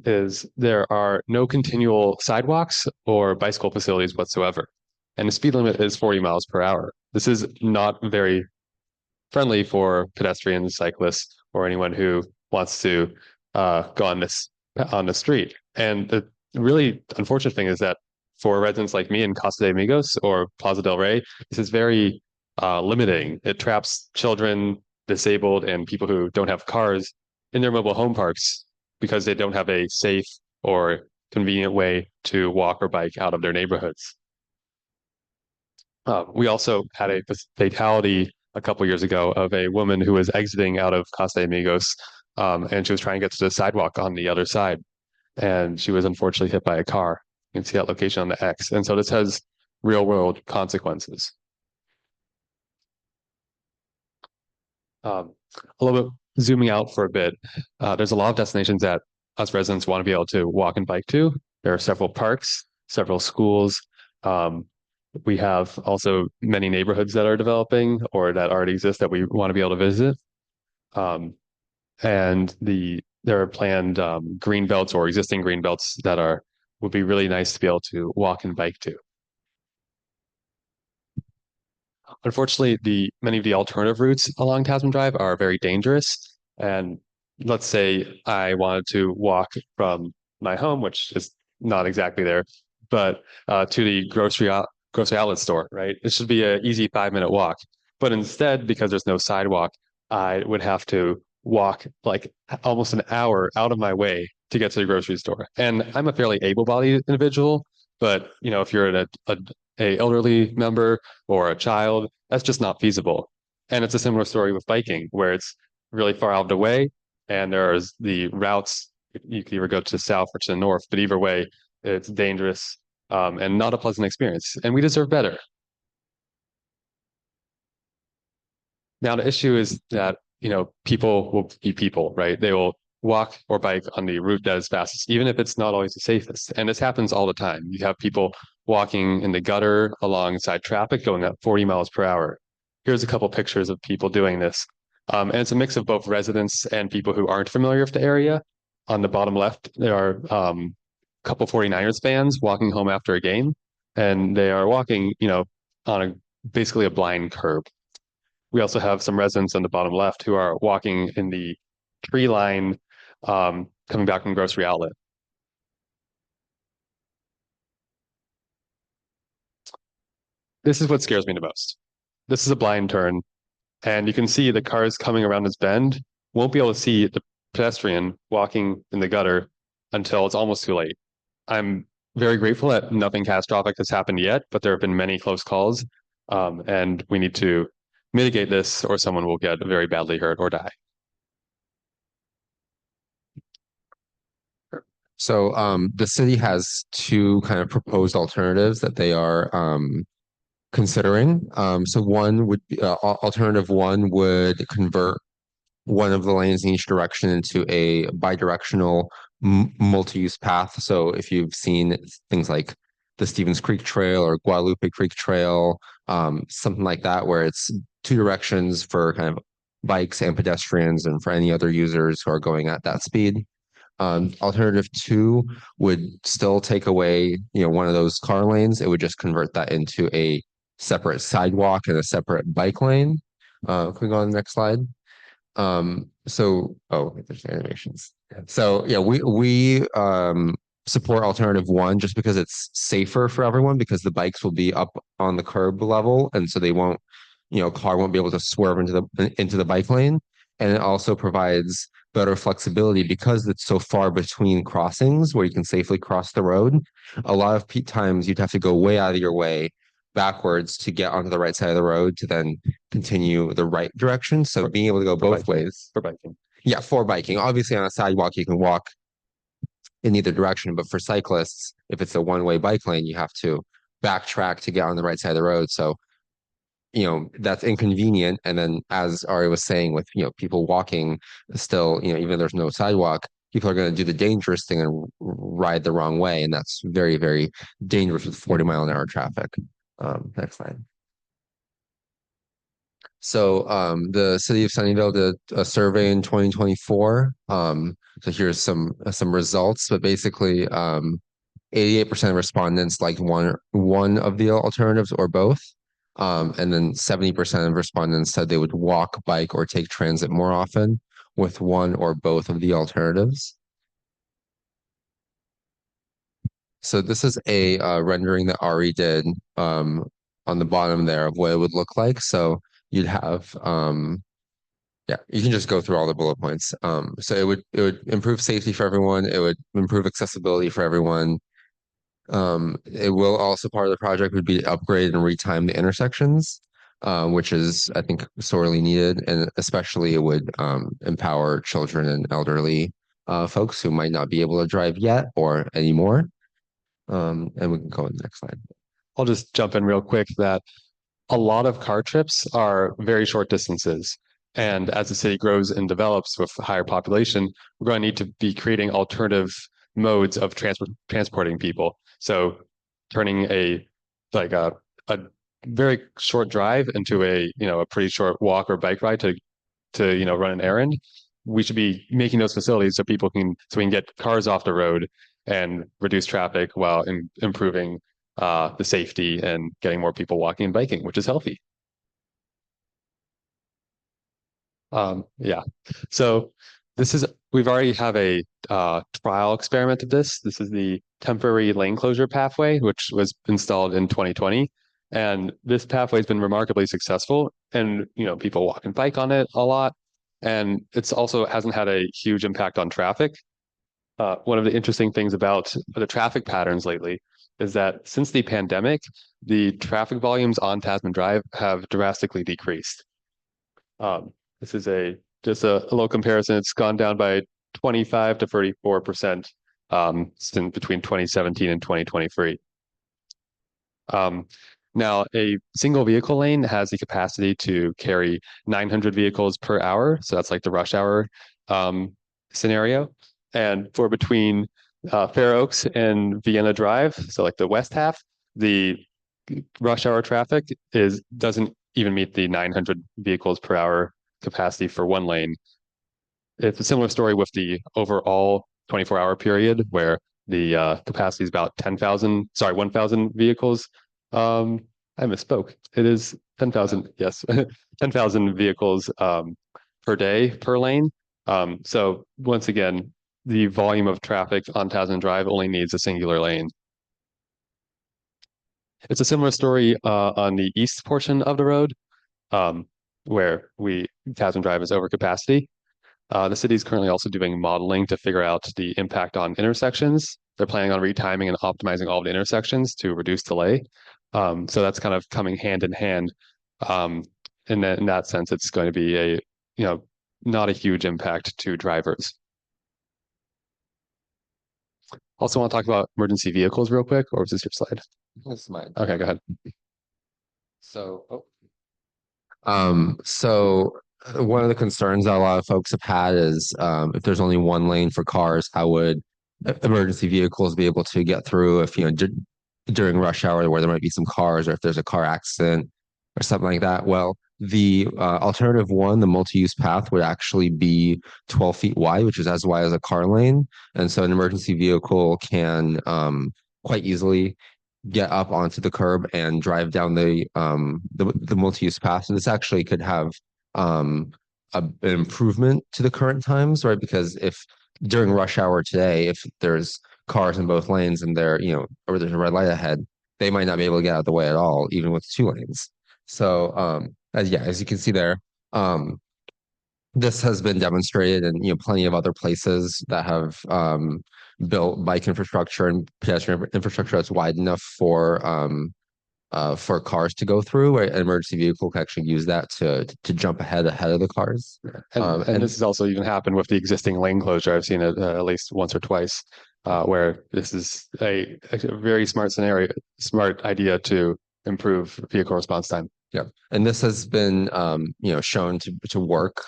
is there are no continual sidewalks or bicycle facilities whatsoever. And the speed limit is 40 miles per hour. This is not very friendly for pedestrians, cyclists, or anyone who wants to go on the street. And the really unfortunate thing is that for residents like me in Casa de Amigos or Plaza del Rey, this is very limiting. It traps children, disabled, and people who don't have cars in their mobile home parks because they don't have a safe or convenient way to walk or bike out of their neighborhoods. We also had a fatality a couple years ago of a woman who was exiting out of Casa de Amigos, and she was trying to get to the sidewalk on the other side, and she was unfortunately hit by a car. You can see that location on the X. And so this has real world consequences. A little bit zooming out for a bit, there's a lot of destinations that us residents want to be able to walk and bike to. There are several parks, several schools. We have also many neighborhoods that are developing or that already exist that we want to be able to visit. And there are planned green belts or existing green belts that would be really nice to be able to walk and bike to. Unfortunately, many of the alternative routes along Tasman Drive are very dangerous. And let's say I wanted to walk from my home, which is not exactly there, but to the grocery outlet store, right? It should be an easy 5-minute walk. But instead, because there's no sidewalk, I would have to walk like almost an hour out of my way to get to the grocery store. And I'm a fairly able-bodied individual, but if you're a elderly member or a child, that's just not feasible. And it's a similar story with biking, where it's really far out of the way, and there's the routes. You can either go to the south or to the north, but either way, it's dangerous and not a pleasant experience. And we deserve better. Now, the issue is that people will be people, right? They will walk or bike on the route that is fastest, even if it's not always the safest. And this happens all the time. You have people walking in the gutter alongside traffic going at 40 miles per hour. Here's a couple pictures of people doing this. And it's a mix of both residents and people who aren't familiar with the area. On the bottom left, there are a couple 49ers fans walking home after a game, and they are walking, on basically a blind curb. We also have some residents on the bottom left who are walking in the tree line coming back from grocery outlet. This is what scares me the most. This is a blind turn, and you can see the cars coming around this bend won't be able to see the pedestrian walking in the gutter until it's almost too late. I'm very grateful that nothing catastrophic has happened yet, but there have been many close calls, and we need to mitigate this or someone will get very badly hurt or die. So the city has 2 kind of proposed alternatives that they are considering. So one would be alternative 1 would convert one of the lanes in each direction into a bidirectional multi-use path. So if you've seen things like the Stevens Creek Trail or Guadalupe Creek Trail, something like that, where it's 2 directions for kind of bikes and pedestrians and for any other users who are going at that speed. Alternative 2 would still take away, one of those car lanes. It would just convert that into a separate sidewalk and a separate bike lane. Can we go on the next slide? There's animations. So yeah, we support alternative 1 just because it's safer for everyone, because the bikes will be up on the curb level, and so they won't, car won't be able to swerve into the bike lane. And it also provides better flexibility because it's so far between crossings where you can safely cross the road. A lot of times you'd have to go way out of your way backwards to get onto the right side of the road to then continue the right direction. So being able to go both ways. For biking. Yeah, for biking. Obviously, on a sidewalk, you can walk in either direction, but for cyclists, if it's a one-way bike lane, you have to backtrack to get on the right side of the road. So, that's inconvenient. And then, as Ari was saying, with people walking still, even though there's no sidewalk, people are going to do the dangerous thing and ride the wrong way, and that's very, very dangerous with 40-mile-an-hour traffic. Next slide. So the city of Sunnyvale did a survey in 2024. So here's some results, but basically 88% of respondents liked one of the alternatives or both. And then 70% of respondents said they would walk, bike, or take transit more often with one or both of the alternatives. So this is a rendering that Ari did on the bottom there of what it would look like. So you'd have yeah, you can just go through all the bullet points. So it would improve safety for everyone. It would improve accessibility for everyone. It will also, part of the project would be to upgrade and retime the intersections, which is, I think, sorely needed, and especially it would empower children and elderly folks who might not be able to drive yet or anymore. And we can go on the next slide. I'll just jump in real quick that a lot of car trips are very short distances. And as the city grows and develops with a higher population, we're going to need to be creating alternative modes of transporting people. So turning a very short drive into a pretty short walk or bike ride to run an errand. We should be making those facilities so we can get cars off the road and reduce traffic while improving the safety and getting more people walking and biking, which is healthy. Yeah. So we've already have a trial experiment of this. This is the temporary lane closure pathway, which was installed in 2020. And this pathway has been remarkably successful, and people walk and bike on it a lot. And it's also hasn't had a huge impact on traffic. One of the interesting things about the traffic patterns lately is that since the pandemic, the traffic volumes on Tasman Drive have drastically decreased. This is just a little comparison. It's gone down by 25 to 34% since between 2017 and 2023. Now, a single vehicle lane has the capacity to carry 900 vehicles per hour. So that's like the rush hour scenario. And for between Fair Oaks and Vienna Drive, so like the west half, the rush hour traffic doesn't even meet the 900 vehicles per hour capacity for one lane. It's a similar story with the overall 24-hour period where the capacity is about 1,000 vehicles. I misspoke. It is 10,000. Yes, 10,000 vehicles per day per lane. So once again, the volume of traffic on Tasman Drive only needs a singular lane. It's a similar story on the east portion of the road, where Tasman Drive is over capacity. The city is currently also doing modeling to figure out the impact on intersections. They're planning on retiming and optimizing all the intersections to reduce delay. So that's kind of coming hand in hand. In that sense, it's going to be not a huge impact to drivers. Also want to talk about emergency vehicles real quick, or is this your slide? This is mine. Okay, go ahead. So one of the concerns that a lot of folks have had is if there's only one lane for cars, how would emergency vehicles be able to get through if during rush hour where there might be some cars, or if there's a car accident or something like that? Well, the alternative one, the multi-use path, would actually be 12 feet wide, which is as wide as a car lane. And so an emergency vehicle can quite easily get up onto the curb and drive down the multi-use path. And this actually could have an improvement to the current times, right? Because if during rush hour today, if there's cars in both lanes and or there's a red light ahead, they might not be able to get out of the way at all, even with two lanes. So as you can see there, this has been demonstrated in plenty of other places that have built bike infrastructure and pedestrian infrastructure that's wide enough for for cars to go through, where an emergency vehicle can actually use that to jump ahead of the cars. And this has also even happened with the existing lane closure. I've seen it at least once or twice, where this is a very smart smart idea to improve vehicle response time. Yeah, and this has been shown to work.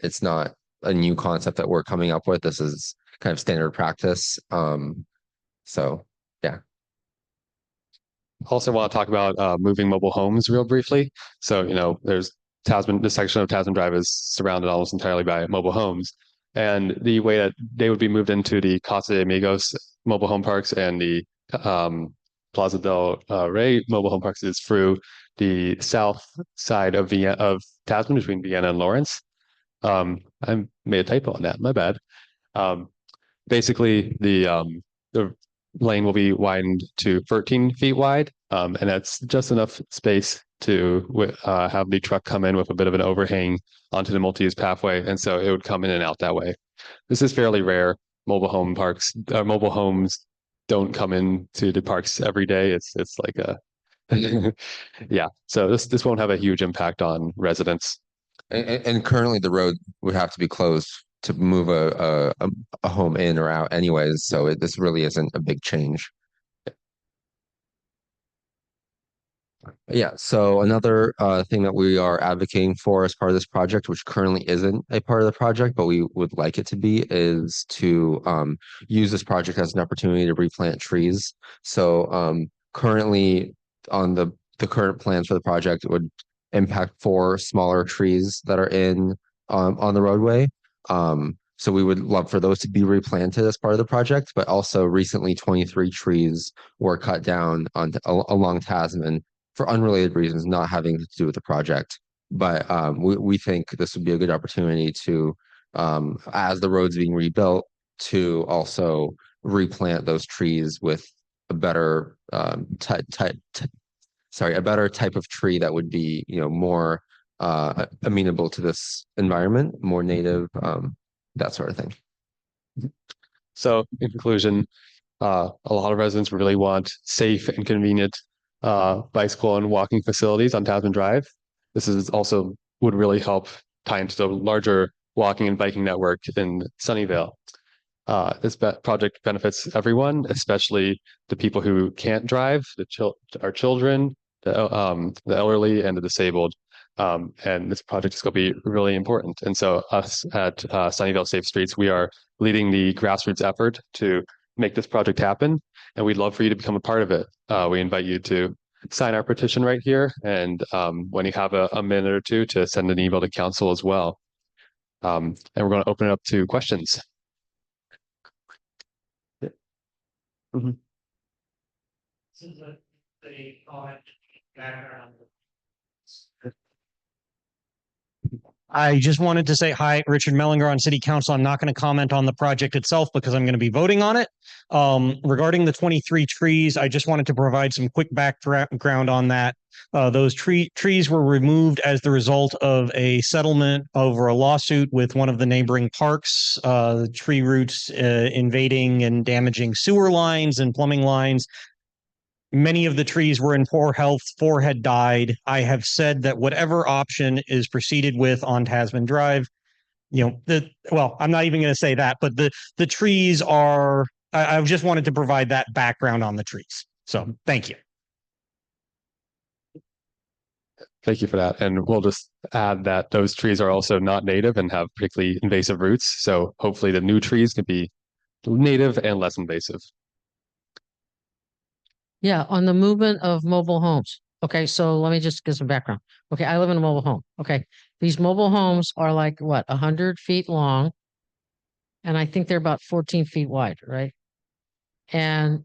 It's not a new concept that we're coming up with. This is kind of standard practice. So yeah. Also want to talk about moving mobile homes real briefly. So, there's Tasman, this section of Tasman Drive is surrounded almost entirely by mobile homes. And the way that they would be moved into the Casa de Amigos mobile home parks and the Plaza del Rey mobile home parks is through the south side of Tasman, between Vienna and Lawrence. I made a typo on that, my bad. Basically, the lane will be widened to 13 feet wide, and that's just enough space to have the truck come in with a bit of an overhang onto the multi-use pathway, and so it would come in and out that way. This is fairly rare. Mobile homes don't come into the parks every day. It's like a yeah. So this won't have a huge impact on residents. And currently, the road would have to be closed to move a home in or out anyways, so this really isn't a big change. Yeah, so another thing that we are advocating for as part of this project, which currently isn't a part of the project, but we would like it to be, is to use this project as an opportunity to replant trees. So currently on the current plans for the project, it would impact 4 smaller trees that are on the roadway. So we would love for those to be replanted as part of the project, but also recently 23 trees were cut down along Tasman for unrelated reasons, not having to do with the project. But we think this would be a good opportunity to, as the road's being rebuilt, to also replant those trees with a better a better type of tree that would be, more amenable to this environment, more native, that sort of thing. So in conclusion, a lot of residents really want safe and convenient bicycle and walking facilities on Tasman Drive. This is also would really help tie into the larger walking and biking network in Sunnyvale. This project benefits everyone, especially the people who can't drive, our children, the elderly, and the disabled. And this project is going to be really important. And so us at Sunnyvale Safe Streets, we are leading the grassroots effort to make this project happen. And we'd love for you to become a part of it. We invite you to sign our petition right here. And when you have a minute or two, to send an email to council as well. And we're going to open it up to questions. Mm-hmm. This is the background. I just wanted to say hi, Richard Mellinger on City Council. I'm not going to comment on the project itself because I'm going to be voting on it. Regarding the 23 trees, I just wanted to provide some quick background on that. Those trees were removed as the result of a settlement over a lawsuit with one of the neighboring parks. The tree roots invading and damaging sewer lines and plumbing lines. Many of the trees were in poor health. 4 had died. I have said that whatever option is proceeded with on Tasman Drive, I'm not even going to say that, but the trees are, I just wanted to provide that background on the trees. So thank you. Thank you for that. And we'll just add that those trees are also not native and have particularly invasive roots. So hopefully the new trees can be native and less invasive. Yeah, on the movement of mobile homes. Okay, so let me just give some background. Okay, I live in a mobile home. Okay, these mobile homes are like what, 100 feet long, and I think they're about 14 feet wide, right? And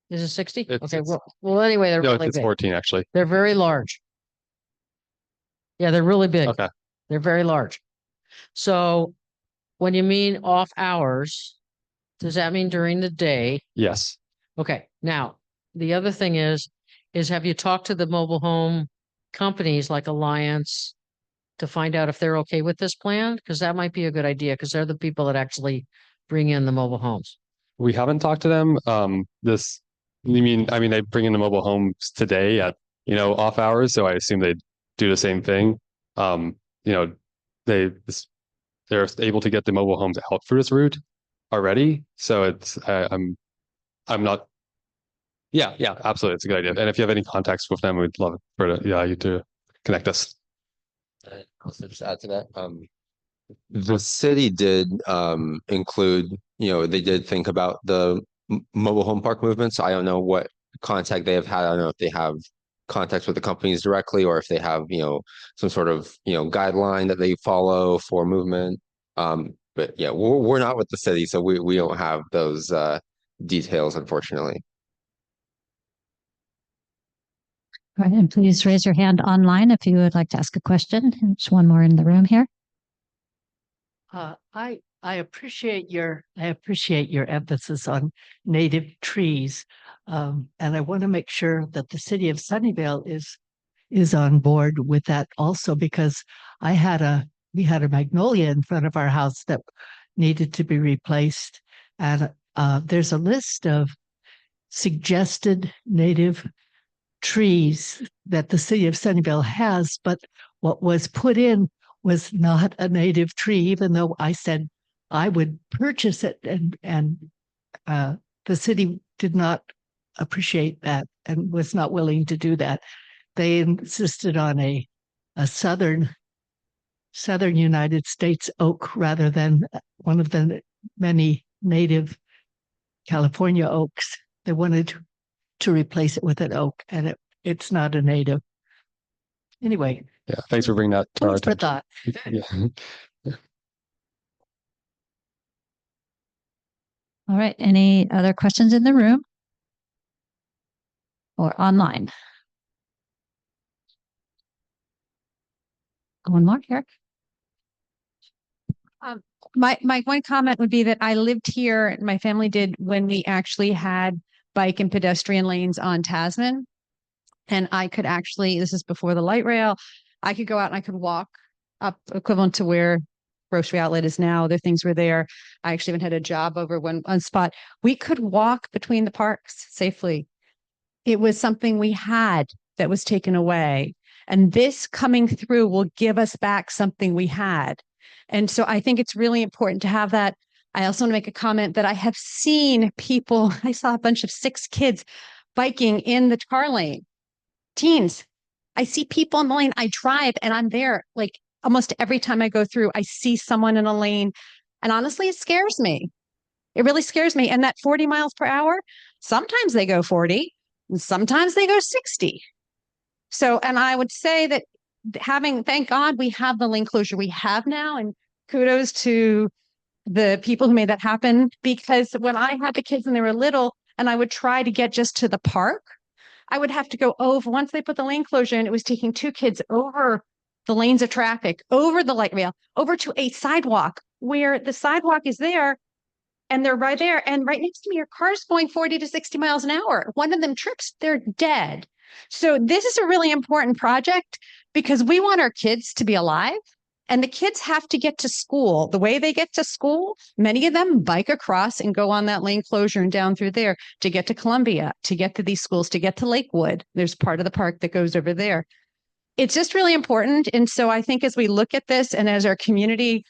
is it 60? Okay, well, anyway, they're really it's big. 14 actually. They're very large. Yeah, they're really big. Okay, they're very large. So when you mean off hours, does that mean during the day? Yes. Okay, now the other thing is have you talked to the mobile home companies like Alliance to find out if they're okay with this plan? Because that might be a good idea, because they're the people that actually bring in the mobile homes. We haven't talked to them. This You mean, I mean, they bring in the mobile homes today at, off hours, so I assume they do the same thing. You know, they they're able to get the mobile homes out for this route already. So I'm not. Yeah, yeah, absolutely, it's a good idea. And if you have any contacts with them, we'd love you to connect us. I'll just add to that. The city did include, they did think about the mobile home park movement. So I don't know what contact they have had. I don't know if they have contacts with the companies directly or if they have, some sort of, guideline that they follow for movement. But yeah, we're not with the city, so we don't have those details, unfortunately. All right, and please raise your hand online if you would like to ask a question. There's one more in the room here. I appreciate your emphasis on native trees, and I want to make sure that the city of Sunnyvale is on board with that also, because we had a magnolia in front of our house that needed to be replaced, and there's a list of suggested native trees that the city of Sunnyvale has, but what was put in was not a native tree, even though I said I would purchase it, and the city did not appreciate that and was not willing to do that. They insisted on a southern United States oak rather than one of the many native California oaks. They wanted to replace it with an oak, and it's not a native. Anyway. Yeah, thanks for bringing that to our attention. Thought. Yeah. All right, any other questions in the room or online? One more here. My one comment would be that I lived here, my family did, when we actually had bike and pedestrian lanes on Tasman. And I could actually, this is before the light rail, I could go out and I could walk up equivalent to where grocery outlet is now. Other things were there. I actually even had a job over one spot. We could walk between the parks safely. It was something we had that was taken away. And this coming through will give us back something we had. And so I think it's really important to have that. I also want to make a comment that I have seen people, I saw a bunch of 6 kids biking in the car lane, teens. I see people in the lane. I drive and I'm there like almost every time I go through, I see someone in a lane. And honestly, it scares me. It really scares me. And that 40 miles per hour, sometimes they go 40 and sometimes they go 60. So, and I would say that thank God we have the lane closure we have now, and kudos to the people who made that happen, because when I had the kids and they were little and I would try to get just to the park, I would have to go over, once they put the lane closure in, it was taking 2 kids over the lanes of traffic, over the light rail, over to a sidewalk where the sidewalk is there and they're right there. And right next to me, your car's going 40 to 60 miles an hour. One of them trips, they're dead. So this is a really important project because we want our kids to be alive, and the kids have to get to school. The way they get to school, many of them bike across and go on that lane closure and down through there to get to Columbia, to get to these schools, to get to Lakewood. There's part of the park that goes over there. It's just really important. And so I think as we look at this and as our community,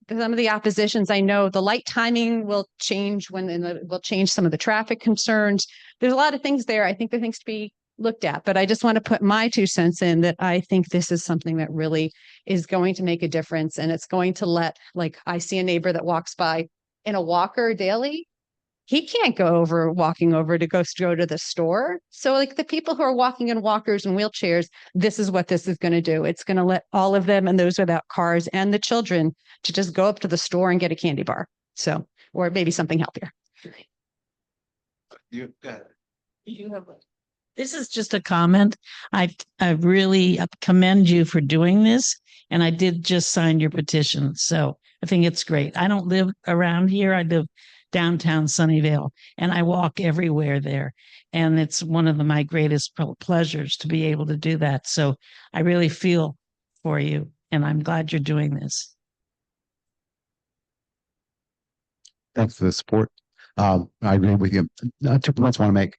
some of the oppositions, I know the light timing will change will change some of the traffic concerns. There's a lot of things there. I think there are things to be looked at, but I just want to put my 2 cents in that I think this is something that really is going to make a difference. And it's going to like I see a neighbor that walks by in a walker daily. He can't walking over to go to the store. So like the people who are walking in walkers and wheelchairs, this is what this is going to do. It's going to let all of them and those without cars and the children to just go up to the store and get a candy bar. So, or maybe something healthier. This is just a comment. I really commend you for doing this. And I did just sign your petition. So I think it's great. I don't live around here. I live downtown Sunnyvale, and I walk everywhere there. And it's one of my greatest pleasures to be able to do that. So I really feel for you, and I'm glad you're doing this. Thanks for the support. I agree with you. 2 points I want to make.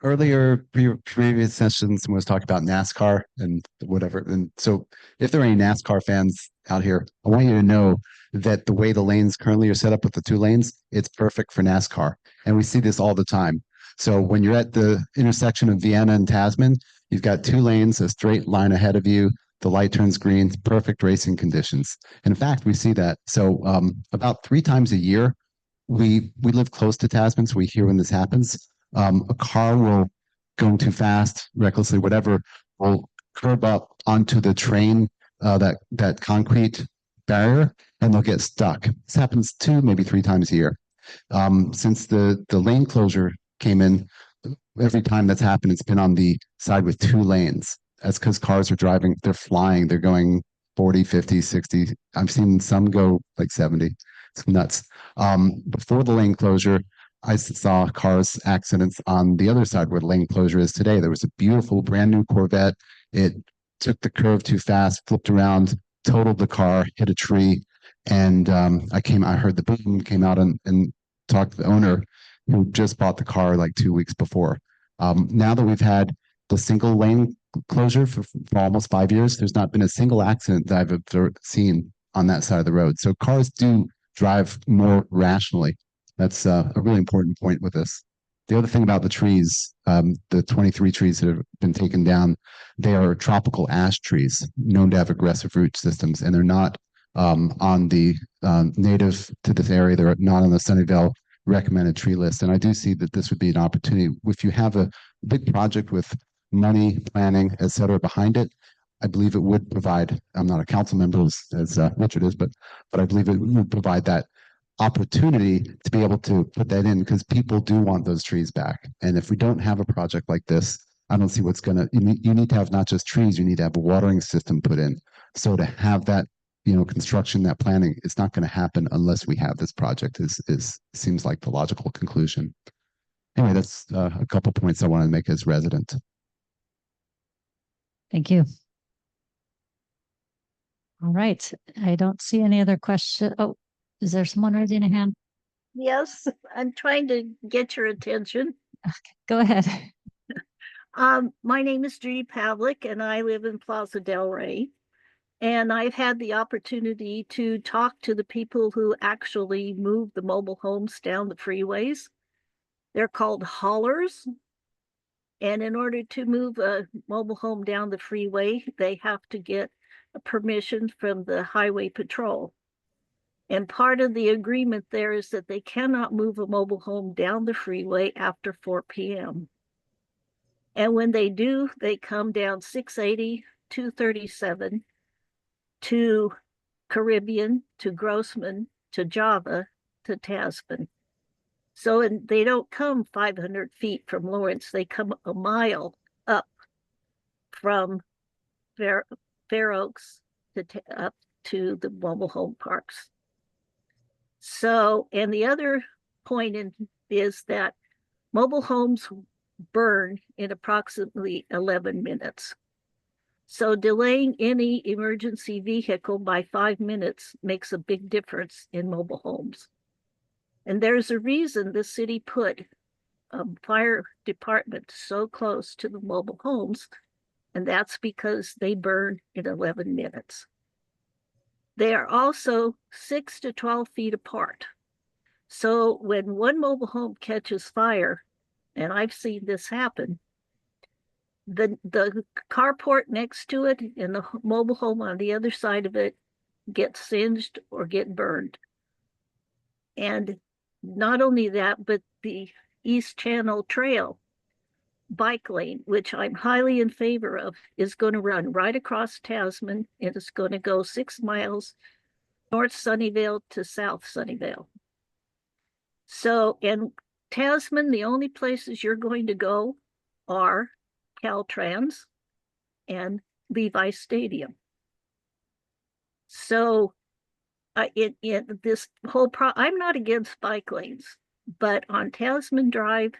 earlier previous sessions was talking about NASCAR and whatever. And so if there are any NASCAR fans out here, I want you to know that the way the lanes currently are set up with the 2 lanes, it's perfect for NASCAR. And we see this all the time. So when you're at the intersection of Vienna and Tasman, you've got 2 lanes, a straight line ahead of you. The light turns green, perfect racing conditions. And in fact, we see that. So about 3 times a year, we live close to Tasman, so we hear when this happens. A car will going too fast, recklessly, whatever, will curb up onto the train, that concrete barrier, and they'll get stuck. This happens 2, maybe 3 times a year. Since the lane closure came in, every time that's happened, it's been on the side with 2 lanes. That's because cars are driving, they're flying, they're going 40, 50, 60. I've seen some go like 70. It's nuts. Before the lane closure, I saw cars accidents on the other side where the lane closure is today. There was a beautiful brand new Corvette. It took the curve too fast, flipped around, totaled the car, hit a tree. And I heard the boom, came out and talked to the owner who just bought the car like 2 weeks before. Now that we've had the single lane closure for almost 5 years, there's not been a single accident that I've seen on that side of the road. So cars do drive more rationally. That's a really important point with this. The other thing about the trees, the 23 trees that have been taken down, they are tropical ash trees known to have aggressive root systems, and they're not on the native to this area. They're not on the Sunnyvale recommended tree list. And I do see that this would be an opportunity. If you have a big project with money, planning, et cetera, behind it, I believe it would provide, I'm not a council member as Richard is, but I believe it would provide that opportunity to be able to put that in, because people do want those trees back. And if we don't have a project like this, I don't see what's gonna, you need to have not just trees, you need to have a watering system put in. So to have that, construction, that planning, it's not going to happen unless we have this project is seems like the logical conclusion. Anyway, that's a couple points I want to make as resident. Thank you. All right. I don't see any other question. Oh, is there someone raising a hand? Yes, I'm trying to get your attention. Okay, go ahead. My name is Judy Pavlik, and I live in Plaza Del Rey. And I've had the opportunity to talk to the people who actually move the mobile homes down the freeways. They're called haulers. And in order to move a mobile home down the freeway, they have to get a permission from the highway patrol. And part of the agreement there is that they cannot move a mobile home down the freeway after 4 p.m. And when they do, they come down 680, 237, to Caribbean, to Grossman, to Java, to Tasman. So they don't come 500 feet from Lawrence. They come a mile up from Fair Oaks up to the mobile home parks. So, and the other point is that mobile homes burn in approximately 11 minutes. So delaying any emergency vehicle by 5 minutes makes a big difference in mobile homes. And there's a reason the city put a fire department so close to the mobile homes, and that's because they burn in 11 minutes. They are also 6 to 12 feet apart. So when one mobile home catches fire, and I've seen this happen, the carport next to it and the mobile home on the other side of it get singed or get burned. And not only that, but the East Channel Trail bike lane, which I'm highly in favor of, is going to run right across Tasman, and it's going to go 6 miles north Sunnyvale to south Sunnyvale. So in Tasman, the only places you're going to go are Caltrans and Levi Stadium. So this whole I'm not against bike lanes, but on Tasman Drive,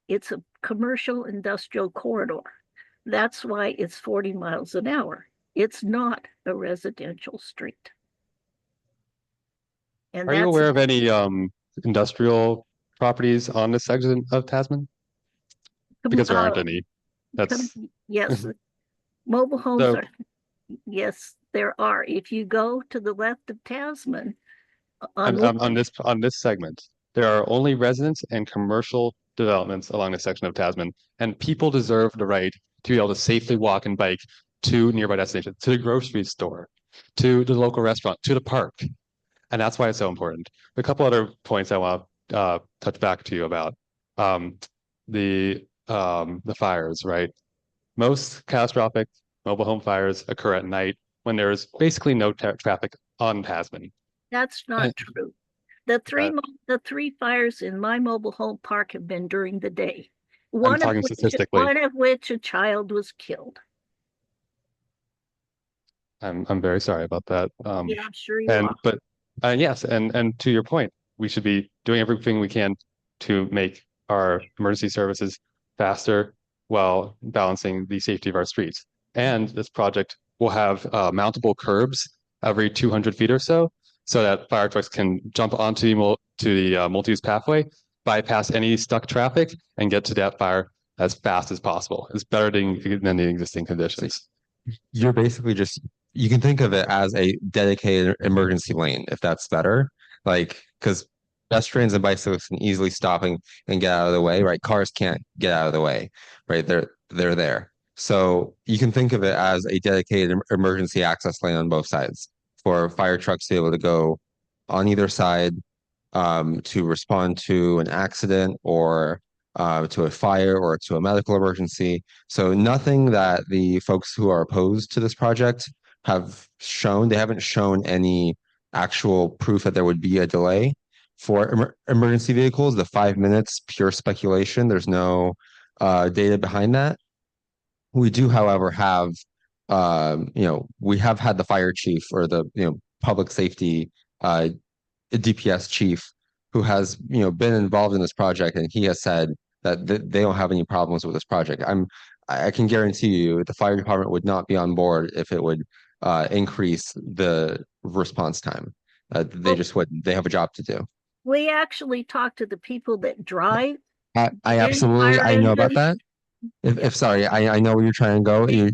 it's a commercial industrial corridor. That's why it's 40 miles an hour. It's not a residential street. And are you aware of any industrial properties on this section of Tasman? because there aren't any. That's yes, mobile homes So- are, yes, there are. If you go to the left of Tasman, on this segment, there are only residents and commercial developments along this section of Tasman, and people deserve the right to be able to safely walk and bike to nearby destinations, to the grocery store, to the local restaurant, to the park, and that's why it's so important. A couple other points I want to touch back to you about the fires, right? Most catastrophic mobile home fires occur at night when there's basically no traffic on Tasman. that's not true. The three fires in my mobile home park have been during the day. I'm talking statistically. One of which a child was killed. I'm very sorry about that. Yeah, I'm sure you are. But yes, and to your point, we should be doing everything we can to make our emergency services faster while balancing the safety of our streets. And this project will have mountable curbs every 200 feet or so that fire trucks can jump onto the multi-use pathway, bypass any stuck traffic, and get to that fire as fast as possible. It's better than the existing conditions. You're basically just, you can think of it as a dedicated emergency lane, if that's better. Like, because pedestrians and bicyclists can easily stop and get out of the way, right? Cars can't get out of the way, right? They're there. So you can think of it as a dedicated emergency access lane on both sides for fire trucks to be able to go on either side to respond to an accident or to a fire or to a medical emergency. So nothing that the folks who are opposed to this project have shown, they haven't shown any actual proof that there would be a delay for emergency vehicles. The 5 minutes, pure speculation. There's no data behind that. We do, however, have we have had the fire chief or the public safety DPS chief who has been involved in this project, and he has said that they don't have any problems with this project. I can guarantee you the fire department would not be on board if it would increase the response time. They just wouldn't. They have a job to do. We actually talked to the people that drive. I absolutely, I know about that. If sorry, I know where you're trying to go. You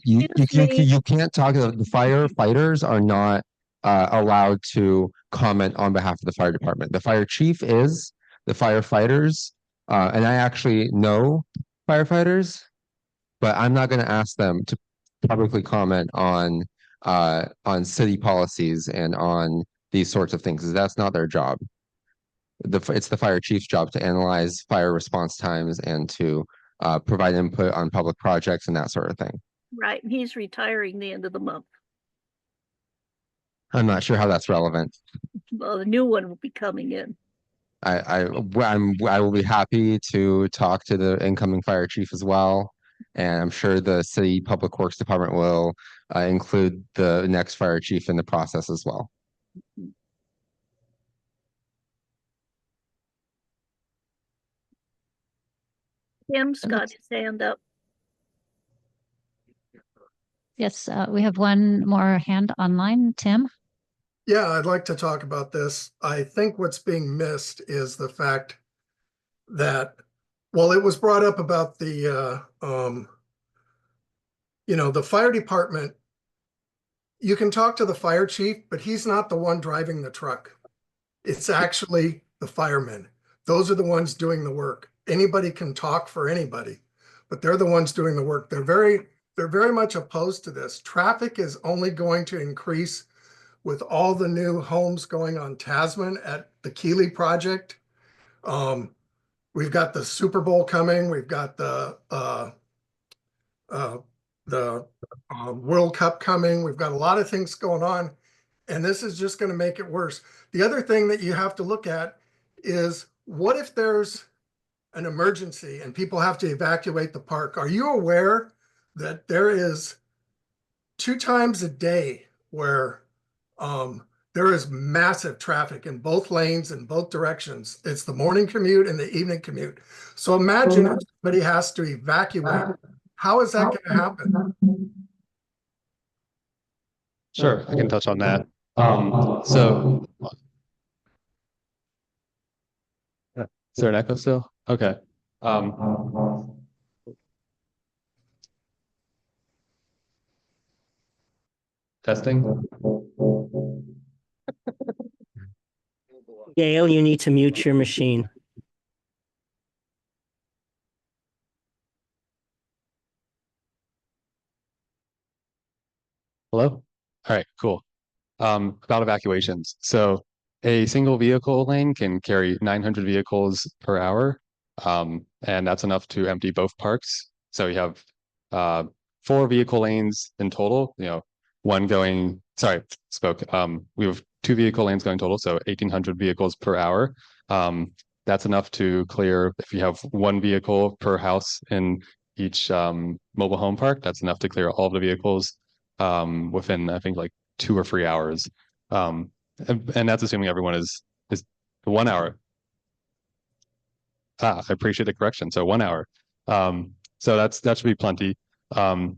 can't talk. The firefighters are not allowed to comment on behalf of the fire department. The fire chief is. The firefighters, and I actually know firefighters, but I'm not going to ask them to publicly comment on city policies and on these sorts of things, because that's not their job. It's the fire chief's job to analyze fire response times and to provide input on public projects and that sort of thing. Right. He's retiring the end of the month. I'm not sure how that's relevant. Well, the new one will be coming in. I will be happy to talk to the incoming fire chief as well. And I'm sure the city public works department will include the next fire chief in the process as well. Tim's got his hand up. Yes, we have one more hand online. Tim? Yeah, I'd like to talk about this. I think what's being missed is the fact that, well, it was brought up about the, the fire department. You can talk to the fire chief, but he's not the one driving the truck. It's actually the firemen. Those are the ones doing the work. Anybody can talk for anybody, but they're the ones doing the work. They're very much opposed to this. Traffic is only going to increase with all the new homes going on Tasman at the Keeley project. We've got the Super Bowl coming. We've got the World Cup coming. We've got a lot of things going on, and this is just going to make it worse. The other thing that you have to look at is, what if there's an emergency and people have to evacuate the park? Are you aware that there is 2 times a day where there is massive traffic in both lanes in both directions? It's the morning commute and the evening commute. So imagine if somebody has to evacuate. How is that going to happen? Sure, I can touch on that. So is there an echo still? Okay. Testing. Gail, you need to mute your machine. Hello? All right, cool. About evacuations. So a single vehicle lane can carry 900 vehicles per hour. And that's enough to empty both parks. So you have 4 vehicle lanes in total, one going, sorry, spoke. We have 2 vehicle lanes going total, so 1,800 vehicles per hour. That's enough to clear, if you have 1 vehicle per house in each mobile home park, that's enough to clear all of the vehicles within, I think, like 2 or 3 hours. And that's assuming everyone is 1 hour. I appreciate the correction. So 1 hour. So that should be plenty. I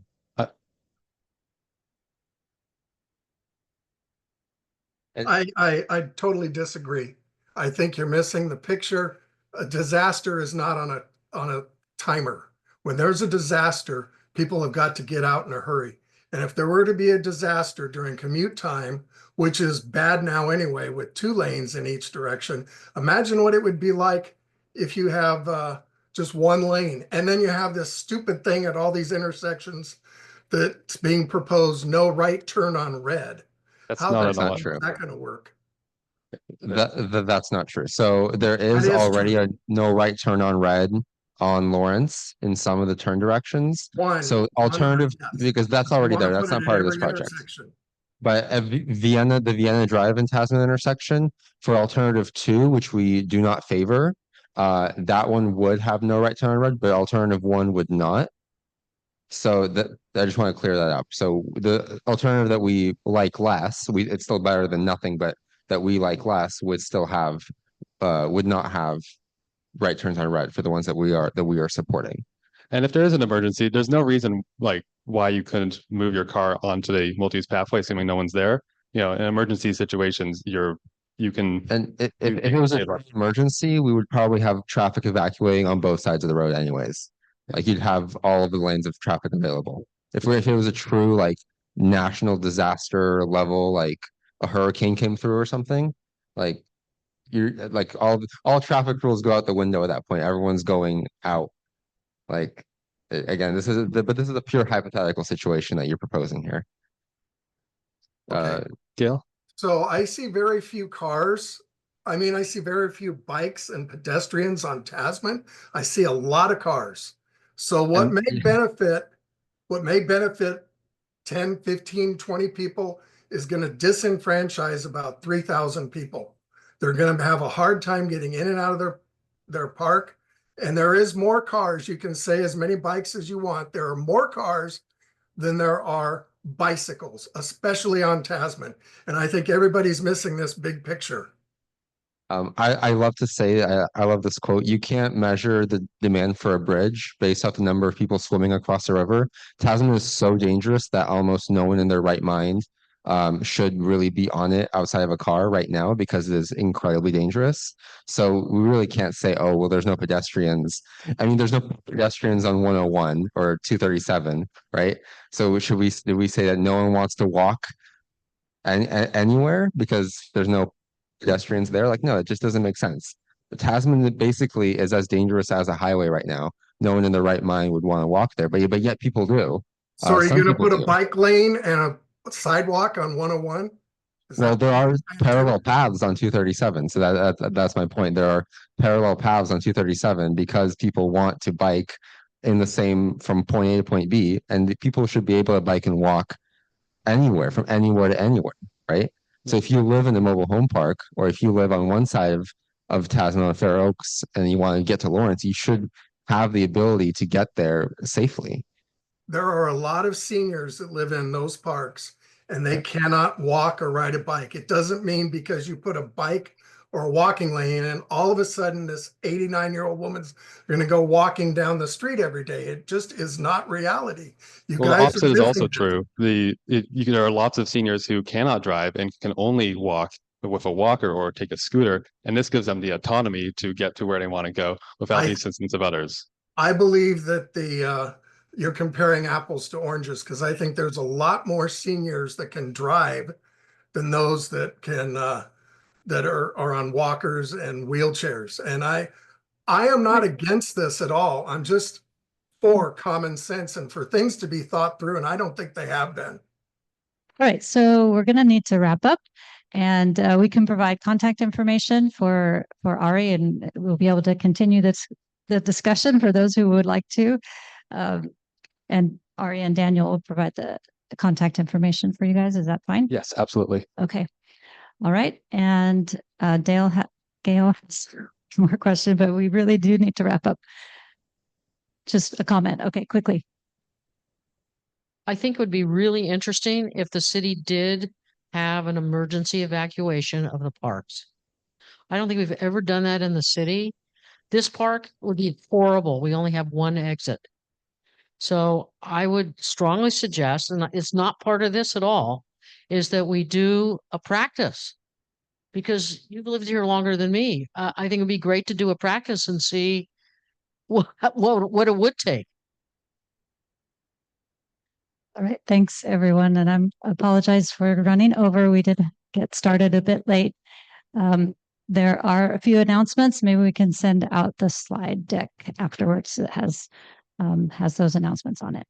totally disagree. I think you're missing the picture. A disaster is not on a timer. When there's a disaster, people have got to get out in a hurry. And if there were to be a disaster during commute time, which is bad now anyway, with 2 lanes in each direction, imagine what it would be like if you have just 1 lane. And then you have this stupid thing at all these intersections that's being proposed, no right turn on red. That's How not the hell not is true. that going to work? That's not true. So there is That is already true. a no right turn on red on Lawrence in some of the turn directions. So alternative, yes. because that's You already want to there. That's put it not at part of this every project. intersection. But at Vienna, the Vienna Drive and Tasman intersection for alternative 2, which we do not favor, that one would have no right turn on red, but alternative 1 would not. So that I just want to clear that up. So the alternative that we like less, it's still better than nothing, but that we like less would still have, would not have right turns on red for the ones that we are supporting. And if there is an emergency, there's no reason like why you couldn't move your car onto the multi-use pathway, assuming no one's there. In emergency situations, you can. And if it was an emergency, we would probably have traffic evacuating on both sides of the road anyways. Like you'd have all of the lanes of traffic available. If it was a true like national disaster level, like a hurricane came through or something, like you're like all traffic rules go out the window at that point. Everyone's going out. Like again, this is a pure hypothetical situation that you're proposing here. Gail? So I see very few cars. I mean, I see very few bikes and pedestrians on Tasman. I see a lot of cars. So what may benefit 10, 15, 20 people is going to disenfranchise about 3,000 people. They're going to have a hard time getting in and out of their park. And there is more cars. You can say as many bikes as you want. There are more cars than there are bicycles, especially on Tasman. And I think everybody's missing this big picture. I love to say, I love this quote. You can't measure the demand for a bridge based off the number of people swimming across the river. Tasman is so dangerous that almost no one in their right mind should really be on it outside of a car right now because it is incredibly dangerous. So we really can't say, oh, well, there's no pedestrians. I mean, there's no pedestrians on 101 or 237, right? So do we say that no one wants to walk anywhere because there's no pedestrians there? Like, no, it just doesn't make sense. The Tasman basically is as dangerous as a highway right now. No one in their right mind would want to walk there, but yet people do. So are you Some going to people put a do. bike lane and a sidewalk on 101? Well, there are parallel paths on 237. So that's my point. There are parallel paths on 237 because people want to bike in the same from point A to point B, and the people should be able to bike and walk anywhere from anywhere to anywhere, right? So if you live in a mobile home park, or if you live on one side of Tasman on Fair Oaks and you want to get to Lawrence, you should have the ability to get there safely. There are a lot of seniors that live in those parks and they cannot walk or ride a bike. It doesn't mean because you put a bike or a walking lane and all of a sudden this 89-year-old woman's going to go walking down the street every day. It just is not reality. You Well, the guys opposite are is also missing it. true. There are lots of seniors who cannot drive and can only walk with a walker or take a scooter, and this gives them the autonomy to get to where they want to go without the assistance of others. I believe that the you're comparing apples to oranges, because I think there's a lot more seniors that can drive than those that can that are on walkers and wheelchairs. And I am not against this at all. I'm just for common sense and for things to be thought through, and I don't think they have been. All right, so we're going to need to wrap up, and we can provide contact information for Ari, and we'll be able to continue the discussion for those who would like to. And Ari and Daniel will provide the contact information for you guys. Is that fine? Yes, absolutely. Okay. All right. And Gail has more question, but we really do need to wrap up. Just a comment. Okay, quickly. I think it would be really interesting if the city did have an emergency evacuation of the parks. I don't think we've ever done that in the city. This park would be horrible. We only have one exit. So I would strongly suggest, and it's not part of this at all, is that we do a practice. Because you've lived here longer than me. I think it'd be great to do a practice and see what it would take. All right. Thanks, everyone. And I apologize for running over. We did get started a bit late. There are a few announcements. Maybe we can send out the slide deck afterwards that has those announcements on it.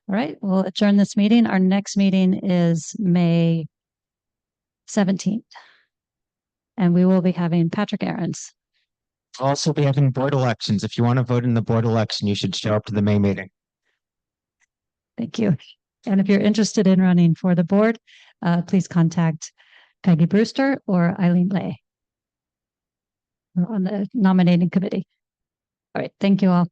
All right. We'll adjourn this meeting. Our next meeting is May 17th. And we will be having Patrick Aarons. We'll also be having board elections. If you want to vote in the board election, you should show up to the May meeting. Thank you. And if you're interested in running for the board, please contact Peggy Brewster or Eileen Lay. We're on the nominating committee. All right. Thank you all.